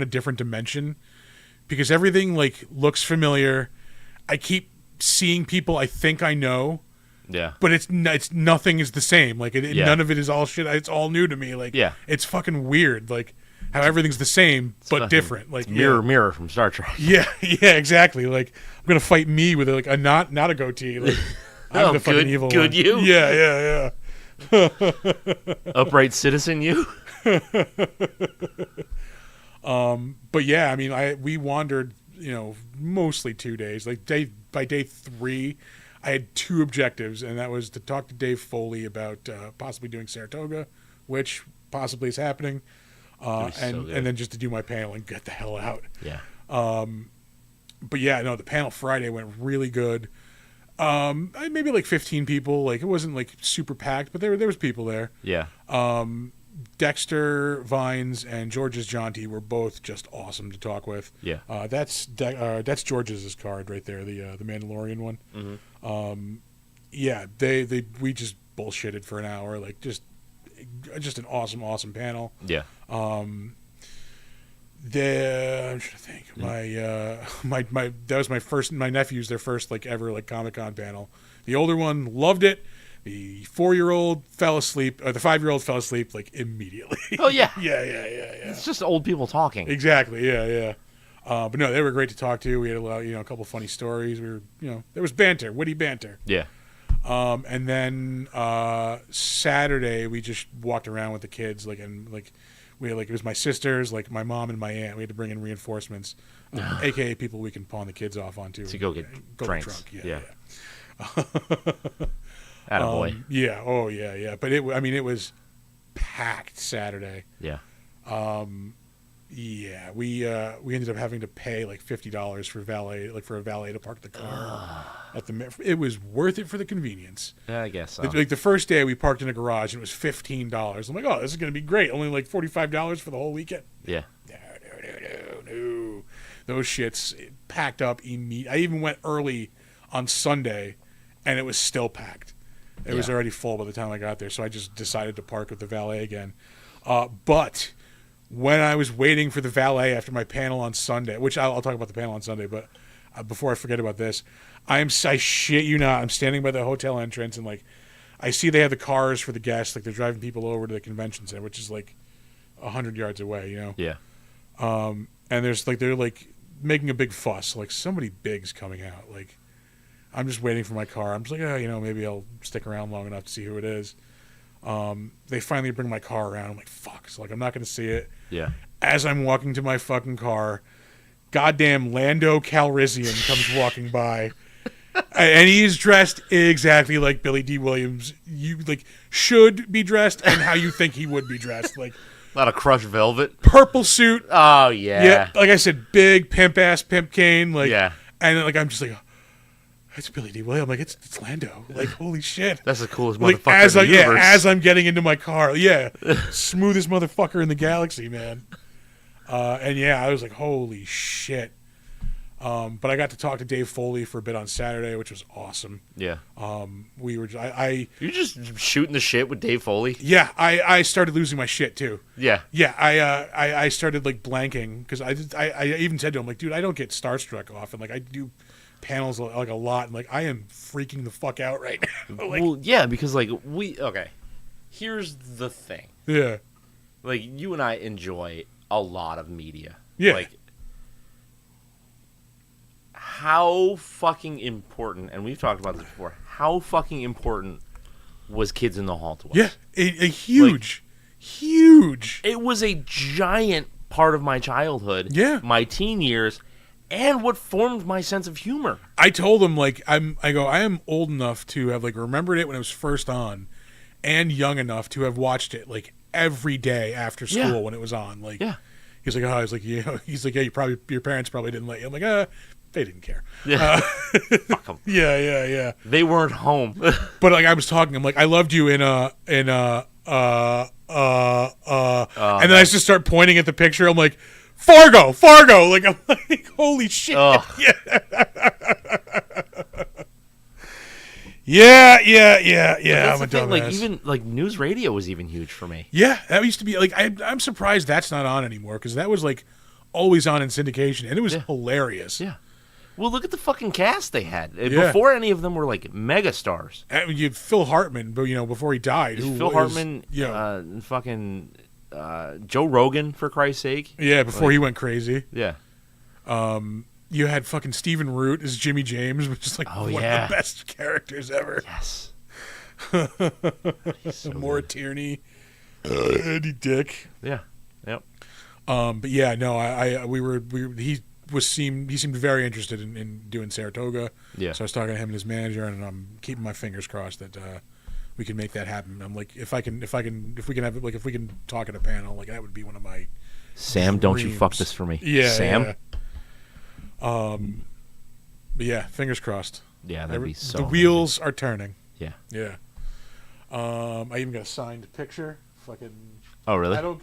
a different dimension because everything like looks familiar. I keep seeing people I think I know. Yeah. But it's nothing is the same. Like none of it is all shit. It's all new to me. Like, it's fucking weird. Like how everything's the same but different. Like mirror from Star Trek. Yeah, exactly. Like I'm gonna fight me with like a not a goatee. Like I'm the fucking evil one. Good you. Yeah. Upright citizen you. But yeah, I mean, we wandered, mostly 2 days. Like by day 3, I had 2 objectives, and that was to talk to Dave Foley about possibly doing Saratoga, which possibly is happening, and then just to do my panel and get the hell out. Yeah. But yeah, no, the panel Friday went really good. Maybe like 15 people. Like it wasn't like super packed, but there was people there. Yeah. Dexter Vines and George's Jonty were both just awesome to talk with. Yeah. That's George's card right there, the Mandalorian one. Mm-hmm. Yeah, we just bullshitted for an hour, like just an awesome panel. Yeah. I'm trying to think. My that was my nephew's their first like ever like Comic-Con panel. The older one loved it. The 4-year-old fell asleep, or the 5-year-old fell asleep like immediately. Oh yeah. yeah. It's just old people talking. Exactly. Yeah. But no, they were great to talk to. We had a couple funny stories. We were, there was banter, witty banter. Yeah. And then Saturday we just walked around with the kids, and We had, like, it was my sisters, like my mom and my aunt. We had to bring in reinforcements, aka people we can pawn the kids off onto. To go get drinks. Yeah. Attaboy. Yeah. Oh yeah. But it was packed Saturday. Yeah. Yeah, we ended up having to pay like $50 for valet, like for a valet to park the car at the. It was worth it for the convenience. Yeah, I guess so. Like the first day we parked in a garage and it was $15. I'm like, oh, this is gonna be great. Only like $45 for the whole weekend. Yeah. No. Those shits packed up immediately. I even went early on Sunday, and it was still packed. It was already full by the time I got there, so I just decided to park with the valet again. But when I was waiting for the valet after my panel on Sunday, which I'll talk about the panel on Sunday, but before I forget about this, I shit you not, I'm standing by the hotel entrance and like I see they have the cars for the guests, like they're driving people over to the convention center, which is like 100 yards away, you know. Yeah. And they're like making a big fuss, like somebody big's coming out. Like I'm just waiting for my car. I'm just like, oh, you know, maybe I'll stick around long enough to see who it is. They finally bring my car around. I'm like, fuck. So like, I'm not going to see it. Yeah. As I'm walking to my fucking car, goddamn Lando Calrissian comes walking by. And he's dressed exactly like Billy D. Williams. You like should be dressed and how you think he would be dressed. Like A lot of crushed velvet. Purple suit. Oh, yeah. Yeah. Like I said, big pimp-ass pimp cane. Like, yeah. And like, I'm just like, it's Billy D. Williams. I'm like, it's Lando. Like, holy shit. That's the coolest like, motherfucker in the universe. As I'm getting into my car. Yeah. Smoothest motherfucker in the galaxy, man. And yeah, I was like, holy shit. But I got to talk to Dave Foley for a bit on Saturday, which was awesome. Yeah. We were, You're just shooting the shit with Dave Foley? Yeah, I started losing my shit too. Yeah. Yeah, I started like blanking because I even said to him like, dude, I don't get starstruck often. Like I do panels like a lot, and like I am freaking the fuck out right now. Like, well, yeah, because like here's the thing. Yeah. Like you and I enjoy a lot of media. Yeah. Like how fucking important, and we've talked about this before, how fucking important was Kids in the Hall to us? Yeah, a huge. It was a giant part of my childhood. Yeah. My teen years, and what formed my sense of humor. I told him like I am old enough to have like remembered it when it was first on, and young enough to have watched it like every day after school when it was on. Like, he's like, oh, I was like, yeah, he's like, yeah, your parents probably didn't let you. I'm like, they didn't care. Yeah. Fuck them. Yeah. They weren't home. But like I was talking, I'm like, I loved you in and then I just start pointing at the picture. I'm like, Fargo. Like I'm like, holy shit. Ugh. Yeah. That's I'm a the thing, like dumbass. even like news radio was even huge for me. Yeah, that used to be like I'm surprised that's not on anymore because that was like always on in syndication and it was hilarious. Yeah. Well, look at the fucking cast they had. Before any of them were like mega stars. You had Phil Hartman, but before he died, Hartman, fucking Joe Rogan, for Christ's sake. Yeah, before he went crazy. Yeah. You had fucking Stephen Root as Jimmy James, which is like one of the best characters ever. Yes. So Maura Tierney, Andy Dick. Yeah. Yep. But yeah, no, he seemed very interested in doing Saratoga. Yeah. So I was talking to him and his manager, and I'm keeping my fingers crossed that we can make that happen. I'm like, if we can talk at a panel, like that would be one of my Sam, don't you fuck this for me. Yeah. Sam. Yeah. But yeah, fingers crossed. Yeah, that'd be so the wheels are turning. Yeah. Yeah. I even got a signed picture. Fucking. Oh, really? I don't.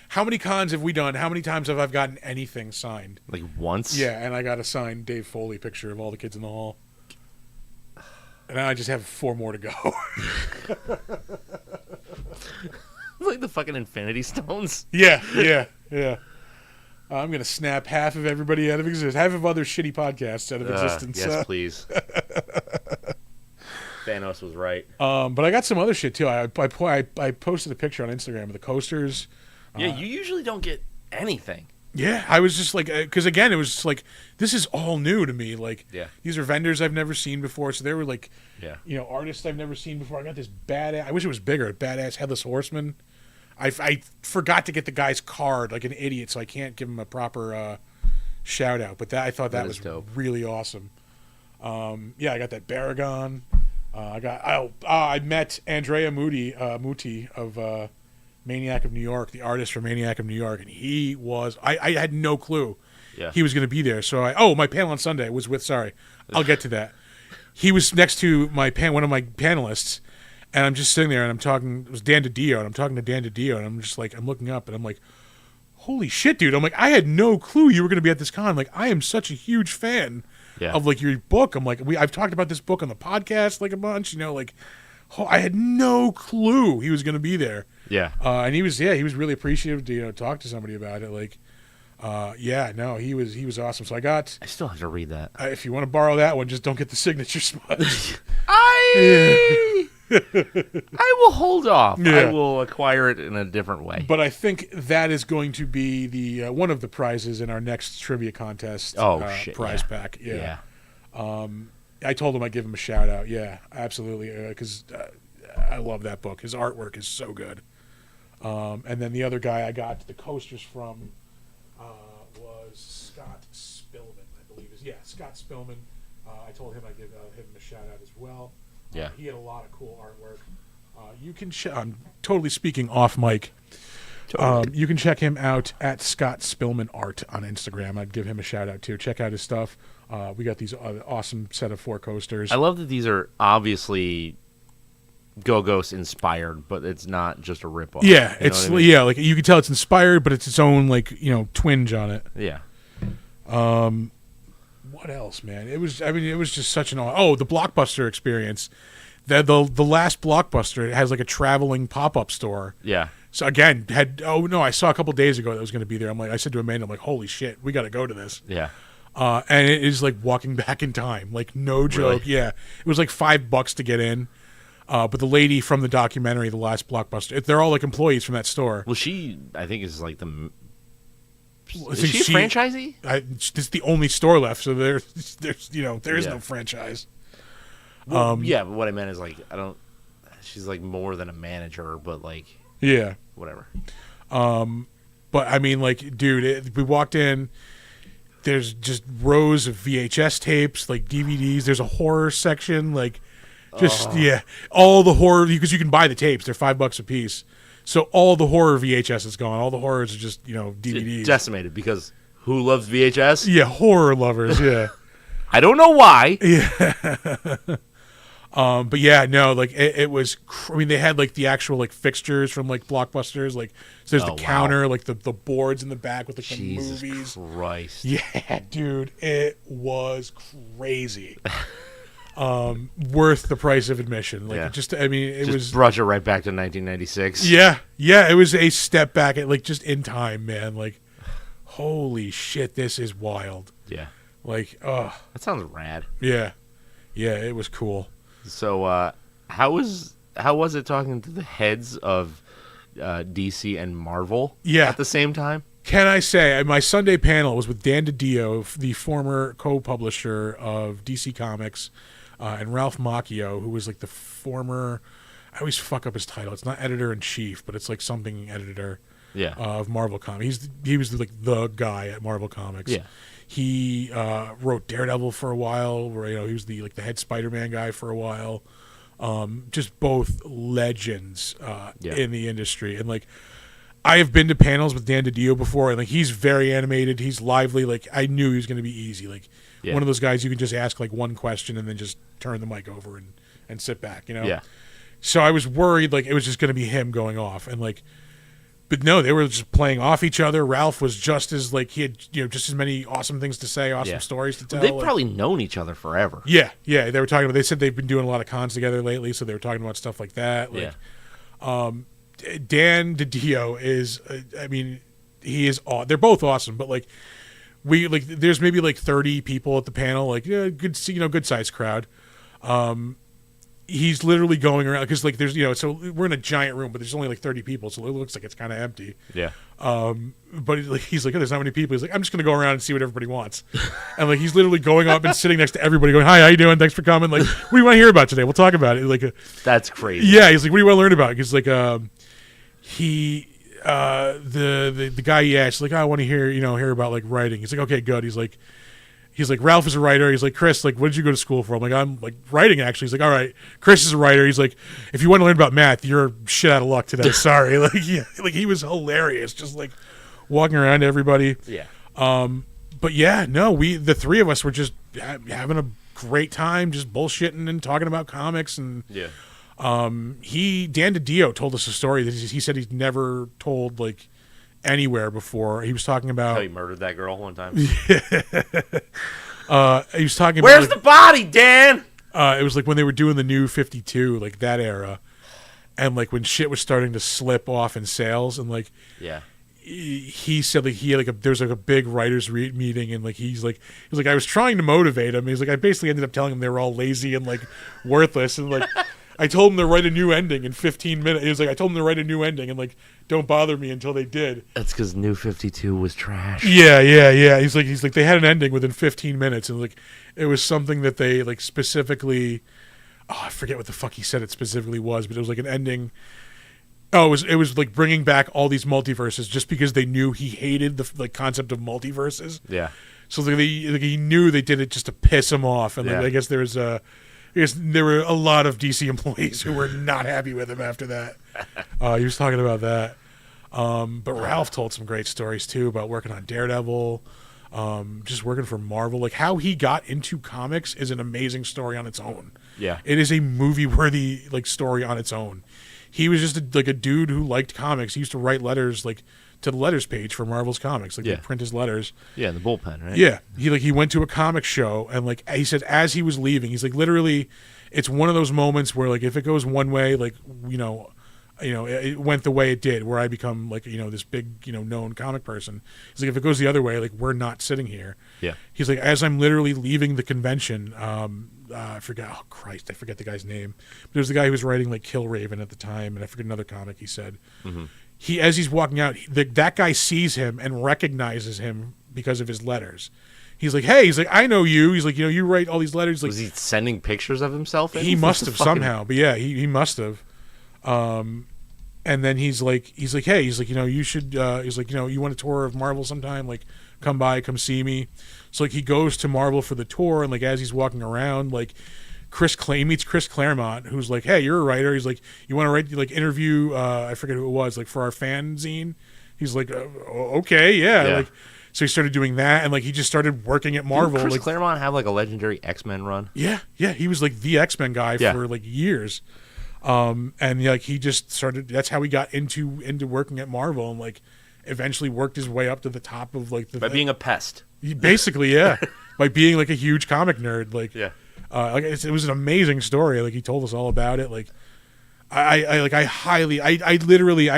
How many cons have we done? How many times have I gotten anything signed? Like once? Yeah, and I got a signed Dave Foley picture of all the kids in the hall. And I just have 4 more to go. Like the fucking Infinity Stones. Yeah. I'm going to snap half of everybody out of existence. Half of other shitty podcasts out of existence. Yes, please. Thanos was right. But I got some other shit, too. I posted a picture on Instagram of the coasters. Yeah, you usually don't get anything. Yeah, I was just like, because again, it was just like, this is all new to me. Like, these are vendors I've never seen before. So they were like, artists I've never seen before. I got this badass, I wish it was bigger, badass Headless Horseman. I forgot to get the guy's card like an idiot, so I can't give him a proper shout out. But I thought that was dope. really awesome. I got that Baragon. I met Andrea Muti of Maniac of New York, the artist from Maniac of New York, and he was. I had no clue he was going to be there. So my panel on Sunday was with. Sorry, I'll get to that. He was next to one of my panelists, and I'm just sitting there and I'm talking. It was Dan DiDio, and I'm talking to Dan DiDio, and I'm just like I'm looking up, and I'm like, holy shit, dude! I'm like, I had no clue you were going to be at this con. I'm like, I am such a huge fan of like your book. I'm like, I've talked about this book on the podcast like a bunch. I had no clue he was going to be there. Yeah. And he was really appreciative to talk to somebody about it. Like, he was awesome. So I still have to read that. If you want to borrow that one, just don't get the signature smudge. I will hold off. Yeah. I will acquire it in a different way. But I think that is going to be the one of the prizes in our next trivia contest. Prize pack. Yeah. I told him I'd give him a shout out. Yeah, absolutely, because I love that book. His artwork is so good. And then the other guy I got the coasters from was Scott Spillman, I believe. Scott Spillman. I told him I'd give him a shout out as well. Yeah. He had a lot of cool artwork. You can I'm totally speaking off mic. Totally. You can check him out at Scott Spillman Art on Instagram. I'd give him a shout out too. Check out his stuff. We got these awesome set of 4 coasters. I love that these are obviously Go-Go's inspired, but it's not just a ripoff. Yeah, like you can tell it's inspired, but it's its own twinge on it. Yeah. What else, man? It was just such an the Blockbuster experience. The last Blockbuster, it has like a traveling pop-up store. Yeah. So again, I saw a couple days ago that was going to be there. I said to Amanda, I'm like, holy shit, we got to go to this. Yeah. And it is like walking back in time, like no joke. Really? Yeah, it was like $5 to get in. But the lady from the documentary, the last Blockbuster, they're all like employees from that store. Well, she, I think, is like the. Is she a franchisee? This is the only store left, so there is no franchise. Well, but what I meant is like she's like more than a manager, but like whatever. But I mean, like, dude, we walked in. There's just rows of VHS tapes, like DVDs. There's a horror section, like, all the horror because you can buy the tapes. They're $5 a piece. So all the horror VHS is gone. All the horrors are just DVDs. Decimated because who loves VHS? Yeah, horror lovers. Yeah. I don't know why. Yeah. But yeah, no, like it was. They had like the actual like fixtures from like Blockbusters. Like so there's the counter, like the boards in the back with like Jesus the movies. Christ. Yeah, dude, it was crazy. Worth the price of admission. Like it was brought you right back to 1996. Yeah, it was a step back at like just in time, man. Like, holy shit, this is wild. Yeah. Like, that sounds rad. Yeah, it was cool. So, how was it talking to the heads of DC and Marvel at the same time? Can I say, my Sunday panel was with Dan DiDio, the former co-publisher of DC Comics, and Ralph Macchio, who was like the former, I always fuck up his title. It's not editor-in-chief, but it's like something editor of Marvel Comics. He was like the guy at Marvel Comics. Yeah. He wrote Daredevil for a while. Where, he was the head Spider-Man guy for a while. Just both legends in the industry. And like, I have been to panels with Dan DiDio before, and like he's very animated. He's lively. Like I knew he was going to be easy. Like one of those guys you can just ask like one question and then just turn the mic over and sit back. Yeah. So I was worried like it was just going to be him going off, and like. But no, they were just playing off each other. Ralph was just as like he had just as many awesome things to say, awesome stories to tell. They've probably known each other forever. Yeah. They were talking about. They said they've been doing a lot of cons together lately, so they were talking about stuff like that. Like, Dan DiDio is. I mean, he is. They're both awesome, but like there's maybe like 30 people at the panel. Like good sized crowd. He's literally going around because like there's so we're in a giant room, but there's only like 30 people, so it looks like it's kind of empty. Yeah. But he's like, there's not many people. He's like, I'm just gonna go around and see what everybody wants, and like he's literally going up and sitting next to everybody, going, "Hi, how you doing? Thanks for coming. Like, what do you want to hear about today? We'll talk about it." Like, that's crazy. Yeah, he's like, "What do you want to learn about?" He's like, he the guy he asked, like, I want to hear about like writing. He's like, okay, good. He's like, Ralph is a writer. He's like, Chris, like, what did you go to school for? I'm like writing actually. He's like, all right, Chris is a writer. He's like, if you want to learn about math, you're shit out of luck today. Sorry. Like, yeah, like he was hilarious, just like walking around to everybody. Yeah. But yeah, no, the three of us were just having a great time, just bullshitting and talking about comics. And Yeah. Dan DiDio told us a story that he said he's never told like anywhere before. He was talking about How he murdered that girl one time. he was talking Where's about the body, Dan? it was like when they were doing the new 52, like that era, and like when shit was starting to slip off in sales, and like Yeah. he said like there's like a big writers meeting, and like he's like I was trying to motivate him. He's like I basically ended up telling him they were all lazy and like worthless, and like I told him to write a new ending in 15 minutes. He was like I told him to write a new ending and like don't bother me until they did. That's because New 52 was trash. Yeah. He's like they had an ending within 15 minutes, and like it was something that they like specifically. Oh, I forget what the fuck he said it specifically was, but it was like an ending. Oh, it was like bringing back all these multiverses just because they knew he hated the like concept of multiverses. Yeah. So like, he knew they did it just to piss him off, and like, Yeah. I guess there were a lot of DC employees who were not happy with him after that. He was talking about that. But Ralph told some great stories too about working on Daredevil, just working for Marvel. Like how he got into comics is an amazing story on its own. Yeah. It is a movie-worthy like story on its own. He was just a dude who liked comics. He used to write letters like to the letters page for Marvel's comics. Like Yeah. they print his letters. Yeah, in the bullpen, right? Yeah. He went to a comic show, and like he said as he was leaving, he's like literally it's one of those moments where like if it goes one way, like it went the way it did, where I become like this big known comic person. He's like if it goes the other way, like we're not sitting here. Yeah. He's like as I'm literally leaving the convention, I forget. Oh Christ, I forget the guy's name. But there was the guy who was writing like Kill Raven at the time, and I forget another comic. He said as he's walking out, that guy sees him and recognizes him because of his letters. He's like, hey, I know you. He's like, you write all these letters. Like, Was he sending pictures of himself? he must have somehow, but yeah, he must have. And then he's like, hey, you should. He's like, you want a tour of Marvel sometime? Like, come by, come see me. So like he goes to Marvel for the tour, and like as he's walking around, like meets Chris Claremont, who's like, hey, you're a writer. He's like, you want to write like interview? I forget who it was, like for our fanzine. He's like, okay, yeah. Like, so he started doing that, and like he just started working at Marvel. Didn't Chris like, Claremont have like a legendary X-Men run? Yeah, he was like the X-Men guy for like years. And like he just started. That's how he got into working at Marvel, and like eventually worked his way up to the top of like By being a pest. Basically, yeah, by being like a huge comic nerd. Like, Yeah. like it was an amazing story. Like he told us all about it. Like, I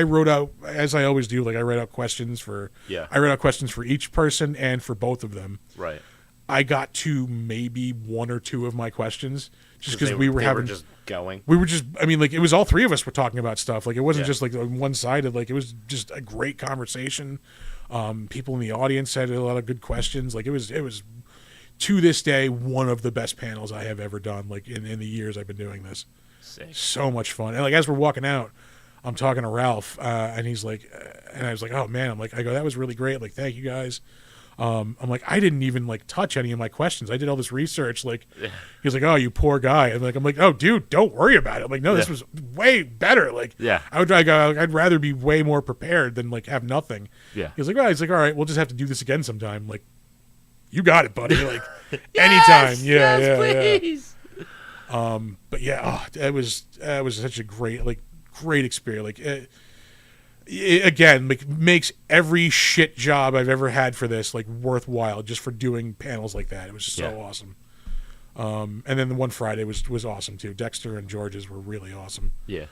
wrote out, as I always do. Like I write out questions for. Yeah. I wrote out questions for each person and for both of them. Right. I got to maybe one or two of my questions just because we were just going. We were just, I mean, like it was all three of us were talking about stuff. Like it wasn't Yeah. just like one-sided. Like it was just a great conversation. People in the audience had a lot of good questions. Like it was to this day one of the best panels I have ever done. Like in the years I've been doing this. Sick. So much fun. And like as we're walking out, I'm talking to Ralph, and he's like, and I was like, oh man, I go, that was really great. Like thank you guys. I'm like, I didn't even like touch any of my questions. I did all this research. Like, he's like, oh, you poor guy. And like, I'm like, oh, dude, don't worry about it. I'm like, no, this was way better. Like, I'd rather be way more prepared than like have nothing. Yeah. He's like, all right, we'll just have to do this again sometime. Like, you got it, buddy. Like, anytime. Yeah, please. But yeah, it was such a great experience. Like, it again, like makes every shit job I've ever had for this like worthwhile just for doing panels like that. It was so awesome. And then the one Friday was awesome too. Dexter and George's were really awesome. Yeah.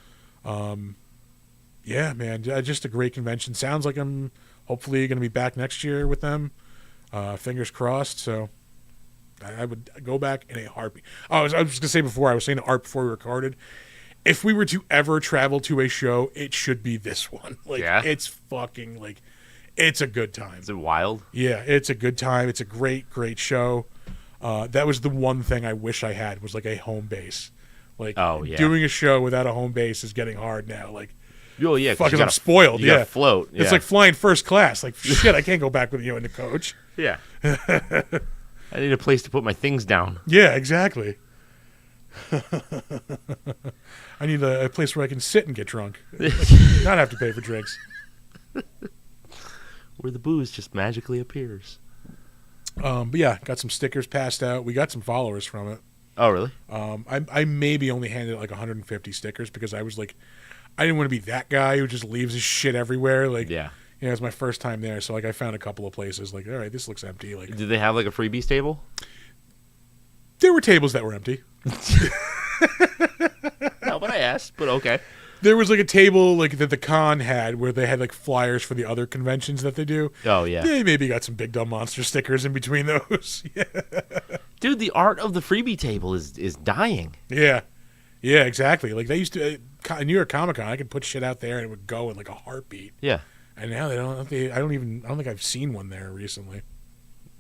Yeah, man, just a great convention. Sounds like I'm hopefully going to be back next year with them. Fingers crossed. So I would go back in a heartbeat. I was going to say before, I was saying to Art before we recorded, if we were to ever travel to a show, it should be this one. Like, it's fucking, like, it's a good time. Is it wild? Yeah, it's a good time. It's a great, great show. That was the one thing I wish I had was, like, a home base. Like, doing a show without a home base is getting hard now. Like, Oh yeah, 'cause fucking you gotta, I'm spoiled. You gotta Yeah, float. it's Yeah. like flying first class. Like shit, I can't go back with you in the coach. Yeah. I need a place to put my things down. Yeah, exactly. I need a place where I can sit and get drunk, not have to pay for drinks. Where the booze just magically appears. But yeah, got some stickers passed out. We got some followers from it. Oh, really? I maybe only handed like 150 stickers because I was like, I didn't want to be that guy who just leaves his shit everywhere. Like, Yeah. you know, it's my first time there, so like I found a couple of places. Like, all right, this looks empty. Like, Did they have like a freebies table? there were tables that were empty. No, but I asked. But okay. There was like a table like that the con had where they had like flyers for the other conventions that they do. Oh yeah. They maybe got some Big Dumb Monster stickers in between those. Yeah. Dude, the art of the freebie table is dying. Yeah, yeah, exactly. Like they used to New York Comic Con. I could put shit out there and it would go in like a heartbeat. Yeah. And now they don't. I don't think I've seen one there recently.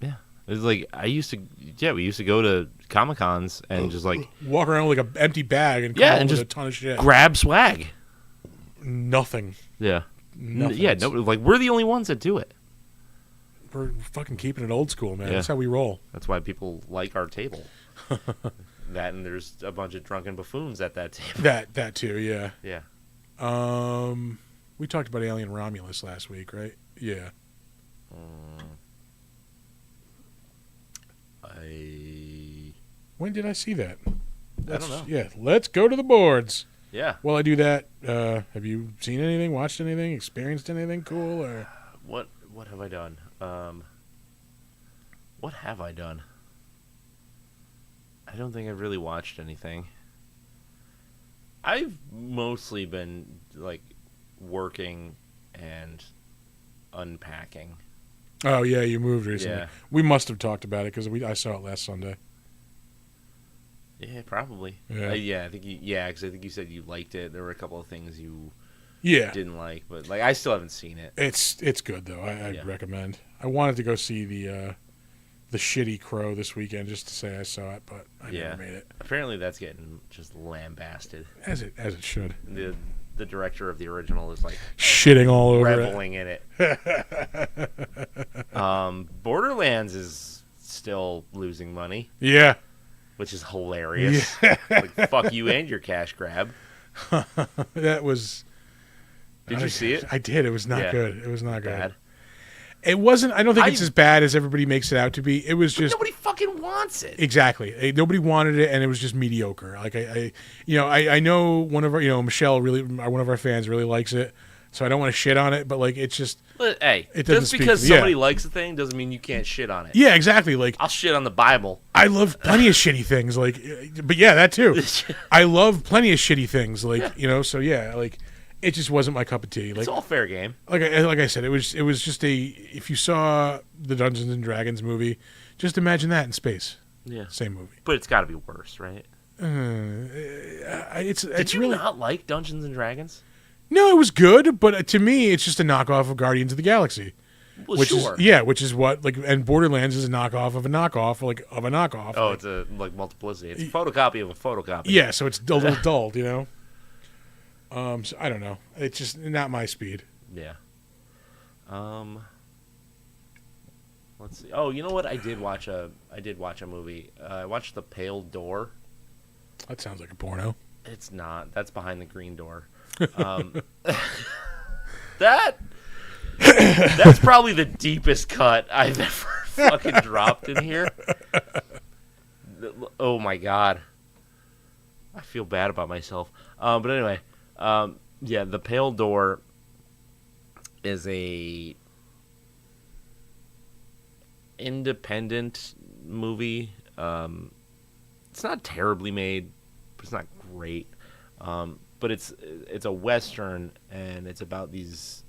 Yeah. It's like we used to go to Comic Cons and just like Walk around with like an empty bag and Yeah, come and with just a ton of shit. grab swag. Nothing. Yeah. Nothing. Yeah, no, like we're the only ones that do it. We're fucking keeping it old school, man. Yeah. That's how we roll. That's why people like our table. That and there's a bunch of drunken buffoons at that table. That too. Yeah. Yeah. We talked about Alien Romulus last week, right? Yeah. When did I see that? I don't know. Yeah, let's go to the boards. Yeah. While I do that, have you seen anything, watched anything, experienced anything cool? Or What have I done? What have I done? I don't think I've really watched anything. I've mostly been like working and unpacking. Oh yeah, you moved recently. Yeah. We must have talked about it because I saw it last Sunday. Yeah, probably. Yeah. I think because I think you said you liked it. There were a couple of things you Yeah, didn't like, but like I still haven't seen it. it's good though. I'd Yeah. recommend. I wanted to go see the Shitty Crow this weekend just to say I saw it, but I Yeah. never made it. Apparently, that's getting just lambasted. As it should. The director of the original is like Shitting all over reveling in it. Borderlands is still losing money, it. Yeah. which is hilarious. Like fuck you and your cash grab. That was. Did you see it? I did. It was not Yeah. good. It was not good. Bad. It wasn't. I don't think it's as bad as everybody makes it out to be. It was just Nobody fucking wants it. exactly. Nobody wanted it, and it was just mediocre. Like I know one of our, Michelle really, one of our fans really likes it, so I don't want to shit on it. But like, it's just But, hey, It doesn't just speak because to- yeah. somebody likes a thing doesn't mean you can't shit on it. yeah, exactly. Like I'll shit on the Bible. I love plenty of shitty things. Like, but yeah, that too. I love plenty of shitty things. Like so yeah, like. It just wasn't my cup of tea. Like It's all fair game. like I said, it was just a. If you saw the Dungeons and Dragons movie, just imagine that in space. Yeah. Same movie. But it's got to be worse, right? It's Did you really not like Dungeons and Dragons? no. It was good, but to me, it's just a knockoff of Guardians of the Galaxy, Well, which sure. which is what like. And Borderlands is a knockoff of a knockoff, like of a knockoff. Oh, like, it's a like multiplicity. It's a photocopy of a photocopy. yeah. So it's a little dulled, So I don't know. It's just not my speed. Yeah. Let's see. Oh, you know what? I did watch a movie. I watched The Pale Door. That sounds like a porno. It's not. That's Behind the Green Door. That's probably the deepest cut I've ever fucking dropped in here. Oh my god. I feel bad about myself. But anyway, yeah, The Pale Door is a independent movie. It's not terribly made, but it's not great. But it's a Western, and it's about these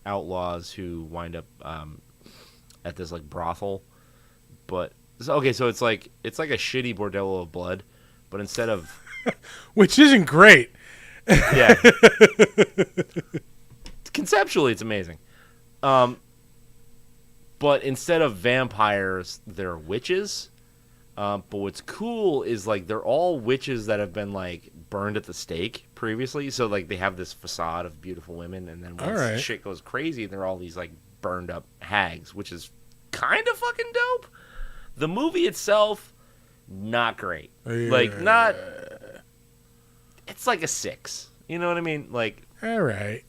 outlaws who wind up at this like brothel. But so it's like a shitty bordello of blood, but instead of Which isn't great. yeah, conceptually it's amazing. But instead of vampires, they're witches. But what's cool is like they're all witches that have been like burned at the stake previously. So like they have this facade of beautiful women, and then once shit goes crazy, they're all these like burned up hags, which is kind of fucking dope. The movie itself, not great. Like not. It's like a 6. You know what I mean? Like all right.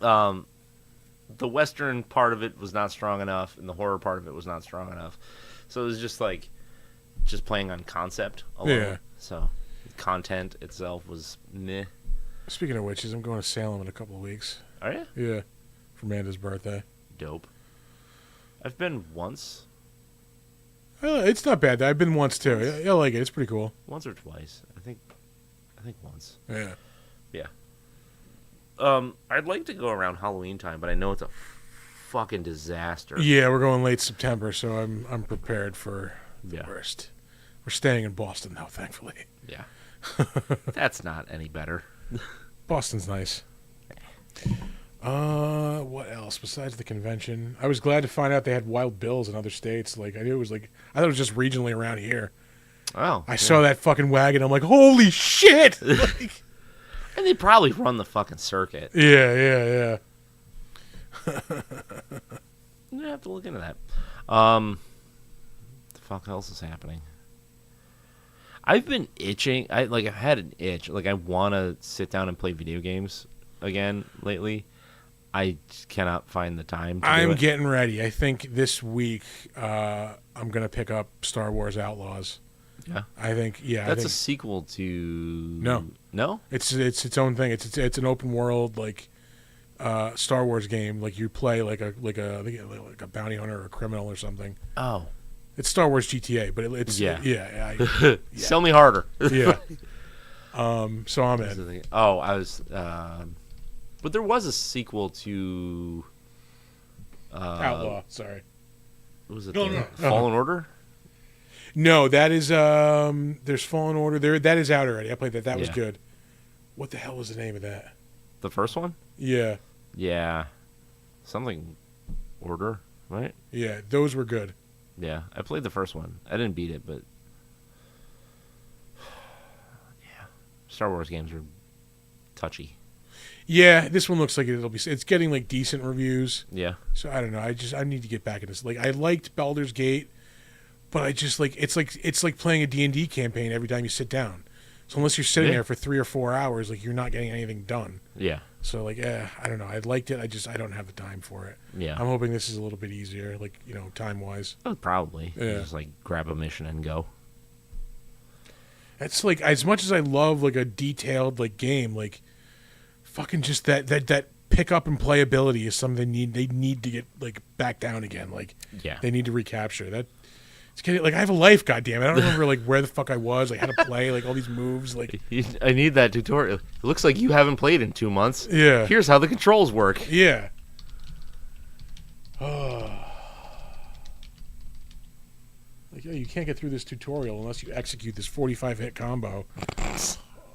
The Western part of it was not strong enough, and the horror part of it was not strong enough. So it was just like. Just playing on concept alone. Yeah. So, content itself was meh. Speaking of witches, I'm going to Salem in a couple of weeks. Are you? Yeah. For Amanda's birthday. Dope. I've been once. It's not bad. I've been once, too. I like it. It's pretty cool. Once or twice. I think once. Yeah. Yeah. I'd like to go around Halloween time, but I know it's a fucking disaster. Yeah, we're going late September, so I'm prepared for the worst. We're staying in Boston, though, thankfully. Yeah. That's not any better. Boston's nice. What else besides the convention? I was glad to find out they had wild bills in other states. Like I thought it was just regionally around here. Oh. I saw that fucking wagon. I'm like, holy shit! Like, and they probably run the fucking circuit. Yeah. You have to look into that. The fuck else is happening? I've been itching. I've had an itch. Like I want to sit down and play video games again lately. I just cannot find the time to do it. Getting ready. I think this week I'm gonna pick up Star Wars Outlaws. Yeah. I think that's a sequel to No? It's its own thing. It's an open world like Star Wars game. Like you play like a bounty hunter or a criminal or something. Oh. It's Star Wars GTA, but it's Sell me harder. Yeah. So I'm in. Oh, I was. But there was a sequel to Outlaw. Sorry. What was it? No. Fallen Order. No, that is. There's Fallen Order. That is out already. I played that. That was good. What the hell was the name of that? The first one. Yeah. Yeah. Something Order, right? Yeah, those were good. Yeah, I played the first one. I didn't beat it, but yeah, Star Wars games are touchy. Yeah, this one looks like it'll be. It's getting like decent reviews. Yeah. So I don't know. I need to get back into this. Like I liked Baldur's Gate, but I just like it's like playing a D&D campaign every time you sit down. So unless you're sitting there for 3 or 4 hours, like you're not getting anything done. Yeah. So like, I don't know. I liked it. I don't have the time for it. Yeah. I'm hoping this is a little bit easier, like time wise. Oh, probably. Yeah. Just like grab a mission and go. It's like as much as I love like a detailed like game, like fucking just that pick up and playability is something they need to get like back down again. Like they need to recapture that. It's getting, like I have a life, goddammit. I don't remember like where the fuck I was, like how to play, like all these moves. Like I need that tutorial. It looks like you haven't played in 2 months. Yeah. Here's how the controls work. Yeah. Oh. Like you can't get through this tutorial unless you execute this 45 hit combo.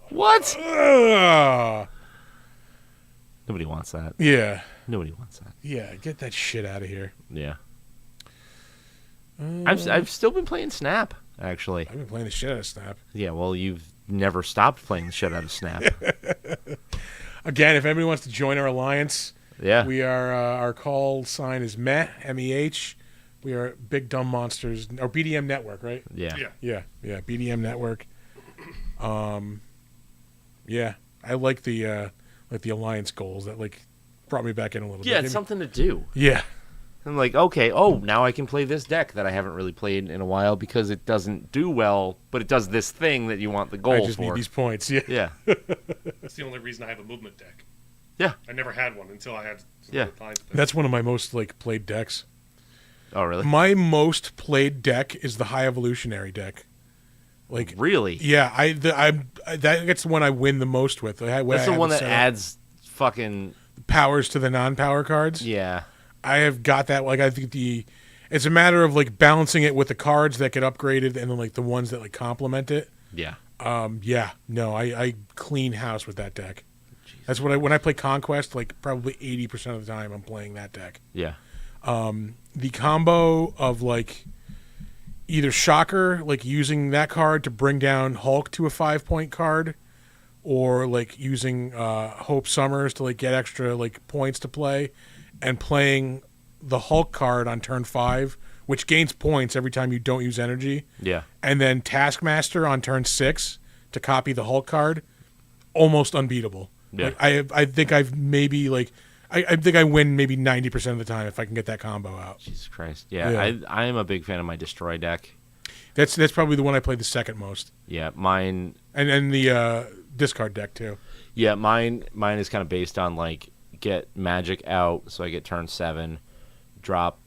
What? Ugh. Nobody wants that. Yeah. Nobody wants that. Yeah. Get that shit out of here. Yeah. I've still been playing Snap, actually. I've been playing the shit out of Snap. Yeah, well, you've never stopped playing the shit out of Snap. Again, if anybody wants to join our alliance, we are our call sign is MEH, M-E-H. We are Big Dumb Monsters, or BDM Network, right? Yeah. BDM Network. Yeah, I like the alliance goals that like brought me back in a little bit. Yeah, it's something to do. Yeah. I'm like, okay, now I can play this deck that I haven't really played in a while because it doesn't do well, but it does this thing that you want the goal for. I just need these points, yeah. That's the only reason I have a movement deck. Yeah. I never had one until I had That's one of my most like played decks. Oh, really? My most played deck is the High Evolutionary deck. Like really? Yeah, that's the one I win the most with. That's the one that adds fucking powers to the non-power cards. Yeah. I have got that. Like I think it's a matter of like balancing it with the cards that get upgraded and then like the ones that like complement it. Yeah. No, I clean house with that deck. Jesus. That's what when I play Conquest, like probably 80% of the time I'm playing that deck. Yeah. The combo of like either Shocker, like using that card to bring down Hulk to a 5-point card, or like using Hope Summers to like get extra like points to play, and playing the Hulk card on turn 5, which gains points every time you don't use energy. Yeah. And then Taskmaster on turn 6 to copy the Hulk card, almost unbeatable. Yeah. Like, I think I've maybe like I think I win maybe 90% of the time if I can get that combo out. Jesus Christ. Yeah. I am a big fan of my Destroy deck. That's probably the one I played the second most. Yeah, mine. And the discard deck too. Yeah, mine is kind of based on like get Magic out, so I get turn 7, drop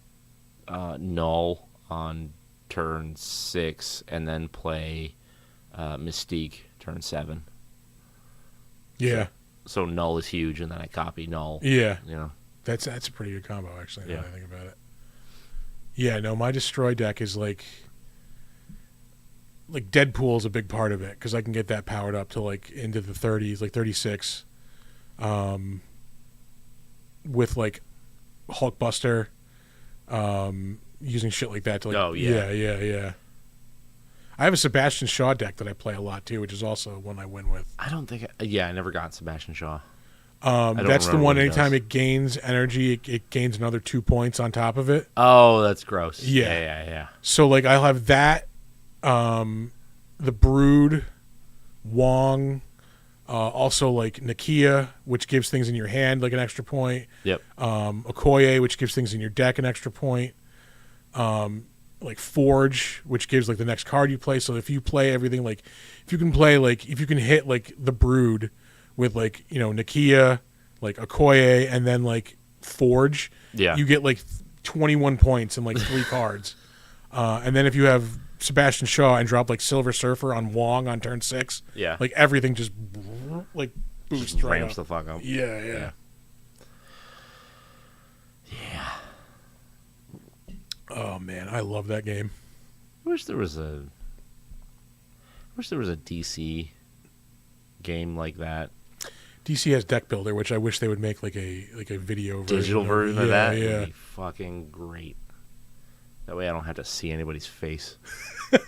Null on turn 6, and then play Mystique turn 7. Yeah. So Null is huge, and then I copy Null. Yeah. You know. That's a pretty good combo actually. Now Yeah. that I think about it. Yeah. No, my Destroy deck is like Deadpool is a big part of it because I can get that powered up to like into the 30s, like 36, with like Hulkbuster, using shit like that to like. Oh, yeah. Yeah. I have a Sebastian Shaw deck that I play a lot too, which is also one I win with. I don't think. I never got Sebastian Shaw. That's the remember one. what he Anytime does. it gains energy, it gains another 2 points on top of it. Oh, that's gross. Yeah. Yeah. So like I'll have that, the Brood, Wong, also like Nakia, which gives things in your hand like an extra point. Yep. Okoye, which gives things in your deck an extra point. Like Forge, which gives like the next card you play. So if you play everything, like if you can play like if you can hit like the Brood with like Nakia, like Okoye, and then like Forge, Yeah. you get like 21 points and like 3 cards. And then if you have Sebastian Shaw and drop like Silver Surfer on Wong on turn 6, Yeah. like everything just like boosts Just right ramps up. the fuck up. Yeah. Oh man, I love that game. I wish there was a DC game like that. DC has Deck Builder, which I wish they would make like a video Digital version of. of that Yeah. would be fucking great. That way I don't have to see anybody's face. We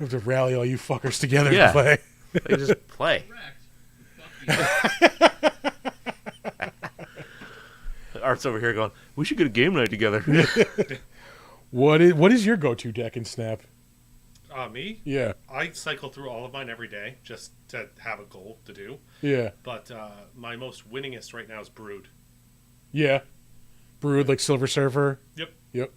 have to rally all you fuckers together Yeah. to play. They just play. Art's over here going, we should get a game night together. What is your go-to deck in Snap? Me? Yeah. I cycle through all of mine every day just to have a goal to do. Yeah. But my most winningest right now is Brood. Yeah. Brood like Silver Surfer. Yep. Yep.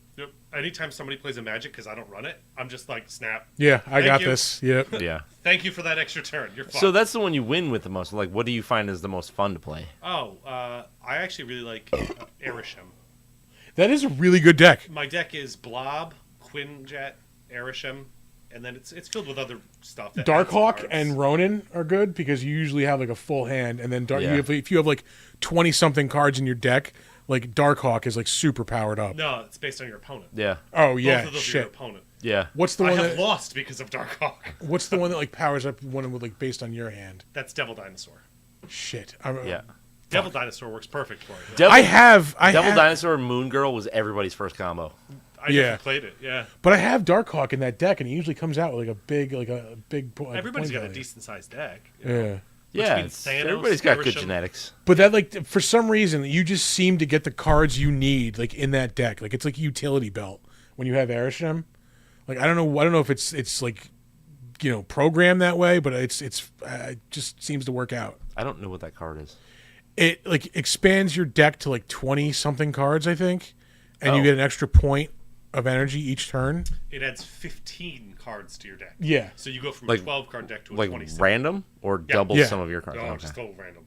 Anytime somebody plays a Magic because I don't run it, I'm just like, snap. Yeah, I Thank got you. this. Yep. Yeah. Thank you for that extra turn. You're fine. So that's the one you win with the most. Like, what do you find is the most fun to play? I actually really like Arishem. That is a really good deck. My deck is Blob, Quinjet, Arishem, and then it's filled with other stuff. That adds Darkhawk cards. and Ronin are good because you usually have like a full hand, and then Yeah. if you have like 20 something cards in your deck, like Darkhawk is like super powered up. No, it's based on your opponent. Yeah. Oh Both yeah, of those are your shit. opponent. Yeah. What's the I one have that lost because of Darkhawk. What's the one that like powers up one with like based on your hand? That's Devil Dinosaur. Shit. Yeah. Devil Dinosaur works perfect for it. Devil, I have Dinosaur and Moon Girl was everybody's first combo. I Yeah. never played it. Yeah, but I have Darkhawk in that deck, and he usually comes out with like a big everybody's got a point decent sized deck. value. Yeah. Yeah. means Thanos, Everybody's got good Arishem. genetics. But that like for some reason you just seem to get the cards you need like in that deck. Like it's like a utility belt when you have Arishem. Like I don't know if it's like programmed that way, but it just seems to work out. I don't know what that card is. It like expands your deck to like 20 something cards, I think, and you Oh. get an extra point of energy each turn. It adds 15 cards to your deck. Yeah. So you go from Like- a 12 card deck to a Like 27. random or Yeah. double Yeah. some of your cards? No, Okay. just total random.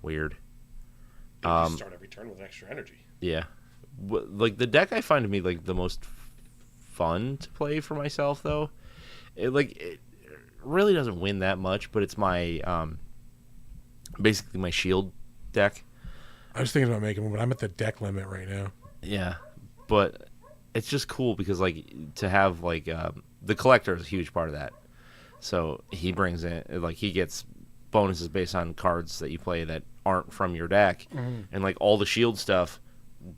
Weird. But you start every turn with extra energy. Yeah. Like the deck I find to be like the most fun to play for myself though. It really doesn't win that much, but it's my basically my shield deck. I was thinking about making one, but I'm at the deck limit right now. Yeah. But it's just cool because like to have like the collector is a huge part of that. So he brings in like he gets bonuses based on cards that you play that aren't from your deck, and like all the shield stuff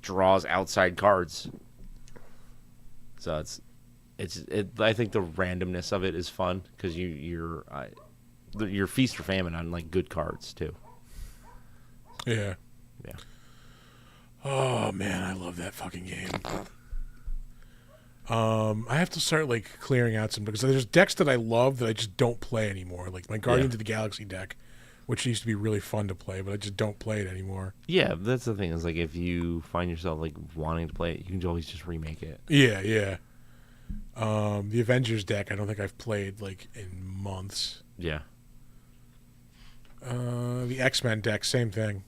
draws outside cards. So I think the randomness of it is fun because you're feast or famine on like good cards too. Yeah. Yeah. Oh man, I love that fucking game. I have to start like clearing out some because there's decks that I love that I just don't play anymore. Like my Guardians of the Galaxy deck, which used to be really fun to play, but I just don't play it anymore. Yeah, that's the thing. Is like if you find yourself like wanting to play it, you can always just remake it. Yeah, yeah. The Avengers deck, I don't think I've played like in months. Yeah. The X-Men deck, same thing.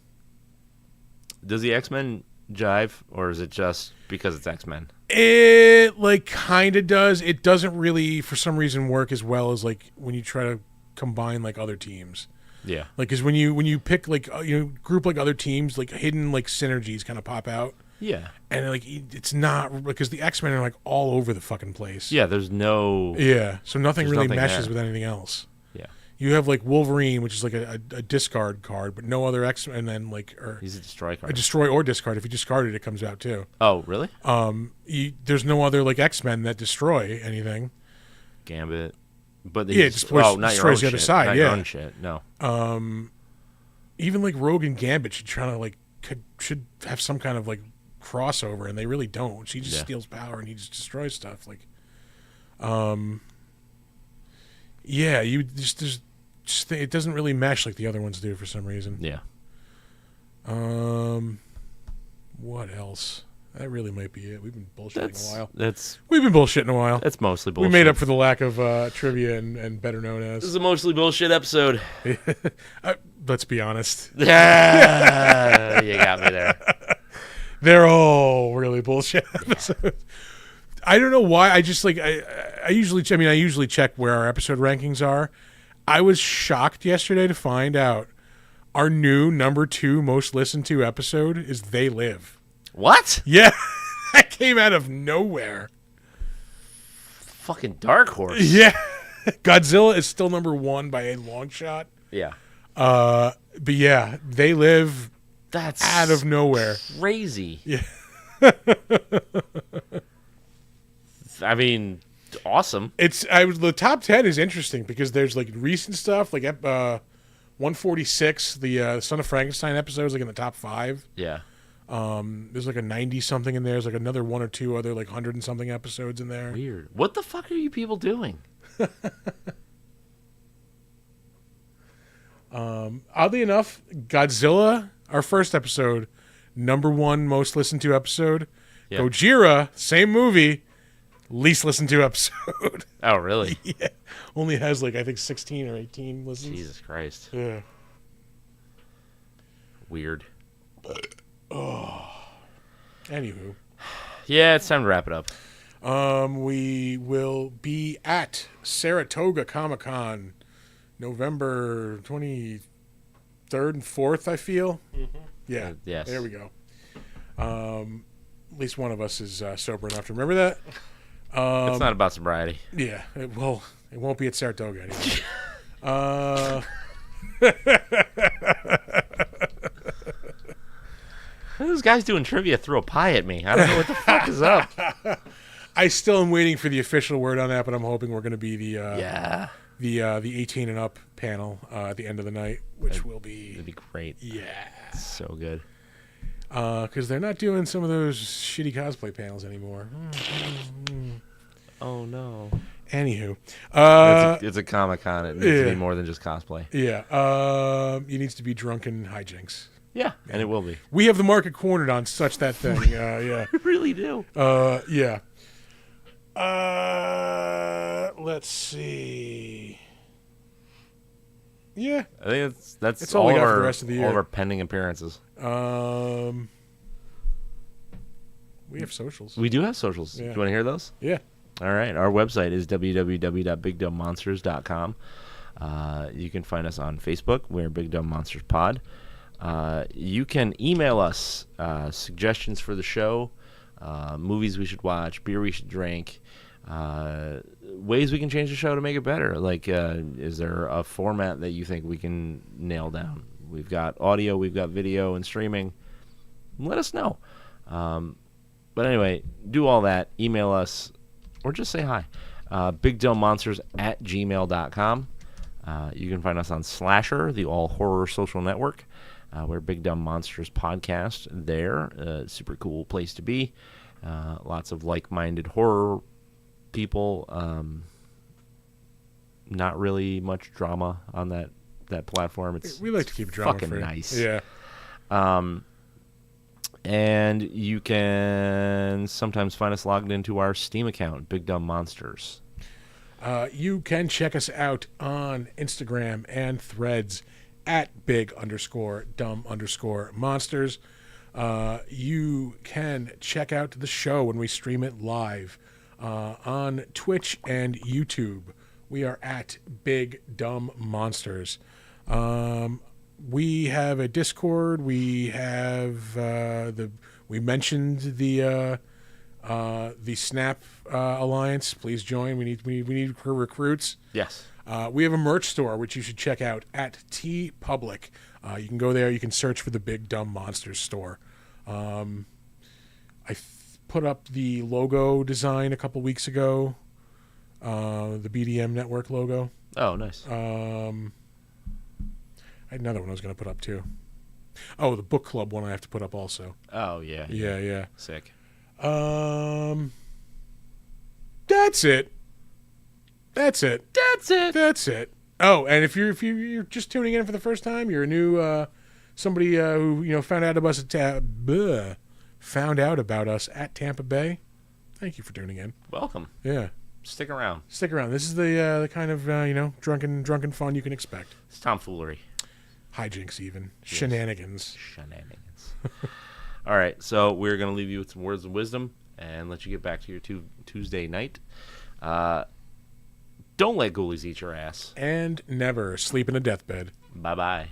Does the X-Men jive, or is it just because it's X-Men? It like kind of does. It doesn't really, for some reason, work as well as like when you try to combine like other teams. Yeah. Like, because when you pick like group like other teams, like hidden like synergies kind of pop out. Yeah. And like it's not because the X-Men are like all over the fucking place. Yeah. There's no. Yeah. So nothing There's really nothing meshes there. with anything else. Yeah. You have like Wolverine, which is like a discard card, but no other X, and then like He's a destroy a card. destroy or discard. If you discard it, it comes out too. Oh, really? There's no other like X-Men that destroy anything. Gambit. But they Yeah, it just, destroys- not your own destroys the other shit. side, Not yeah. your own shit. No. Even like Rogue and Gambit should try to like should have some kind of like crossover, and they really don't. She just steals power and he just destroys stuff. Like, yeah, you just it doesn't really mesh like the other ones do for some reason. Yeah. What else? That really might be it. We've been bullshitting a while. That's We've been bullshitting a while. That's mostly bullshit. We made up for the lack of trivia and better known This as. is a mostly bullshit episode. Let's be honest. Yeah, you got me there. They're all really bullshit episodes. I don't know why. I just like I usually check where our episode rankings are. I was shocked yesterday to find out our new number 2 most listened to episode is They Live. What? Yeah, that came out of nowhere. Fucking Dark Horse. Yeah, Godzilla is still number 1 by a long shot. Yeah. But yeah, They Live That's out of nowhere. crazy. Yeah. I mean, awesome. The top 10 is interesting because there's like recent stuff like 146, the Son of Frankenstein episode is like in the top 5. Yeah. There's like a 90 something in there. There's like another 1 or 2 other like 100 and something episodes in there. Weird. What the fuck are you people doing? Oddly enough, Godzilla, our first episode, number 1 most listened to episode. Yeah. Gojira, same movie, least listened to episode. Oh, really? Yeah, only has like I think 16 or 18 listens. Jesus Christ. Yeah. Weird. Anywho, Yeah, it's time to wrap it up. we will be at Saratoga Comic-Con November 23rd and 4th, I feel. Mm-hmm. Yeah. Yes. There we go. At least one of us is sober enough to remember that. It's not about sobriety. Yeah. It won't be at Saratoga anymore. This guy's doing trivia threw a pie at me. I don't know what the fuck is up. I still am waiting for the official word on that, but I'm hoping we're going to be the the 18 and up panel at the end of the night, which will be It'd be great. yeah, So good. because they're not doing some of those shitty cosplay panels anymore. Oh no. Anywho, It's a Comic-Con. It needs to yeah. be more than just cosplay. yeah, it needs to be drunken hijinks. Yeah, and it will be. We have the market cornered on such that thing. Yeah. We really do. Yeah. Let's see. Yeah. I think that's It's all we of got for our the rest of the all of year. our pending appearances. We have socials. We do have socials. Yeah. Do you want to hear those? Yeah. All right. Our website is www.bigdumbmonsters.com. You can find us on Facebook. We're Big Dumb Monsters Pod. You can email us suggestions for the show, movies we should watch, beer we should drink, ways we can change the show to make it better. Like, is there a format that you think we can nail down? We've got audio, we've got video and streaming. Let us know. But anyway, do all that. Email us. or just say hi. BigDumbMonsters@gmail.com. You can find us on Slasher, the all horror social network. We're Big Dumb Monsters podcast there. Super cool place to be. Lots of like-minded horror people. Not really much drama on that platform. It's We like to keep drama fucking free. nice. Yeah. And you can sometimes find us logged into our Steam account, Big Dumb Monsters. You can check us out on Instagram and Threads at big_dumb_monsters. You can check out the show when we stream it live on Twitch and YouTube. We are at Big Dumb Monsters. We have a Discord. We have we mentioned the Snap Alliance. Please join. We need recruits. Yes. We have a merch store which you should check out at T Public. You can go there. You can search for the Big Dumb Monsters store. I put up the logo design a couple weeks ago. The BDM Network logo. Oh, nice. I had another one I was going to put up too. Oh, the book club one I have to put up also. Oh, yeah. Yeah. Sick. That's it. That's it. Oh, and if you're just tuning in for the first time, you're a new somebody who found out about us at Tampa Bay. Thank you for tuning in. Welcome. Yeah. Stick around. Stick around. This is the kind of drunken fun you can expect. It's tomfoolery. Hijinks, even Yes. shenanigans. All right, so we're going to leave you with some words of wisdom and let you get back to your Tuesday night. Don't let ghoulies eat your ass. And never sleep in a deathbed. Bye-bye.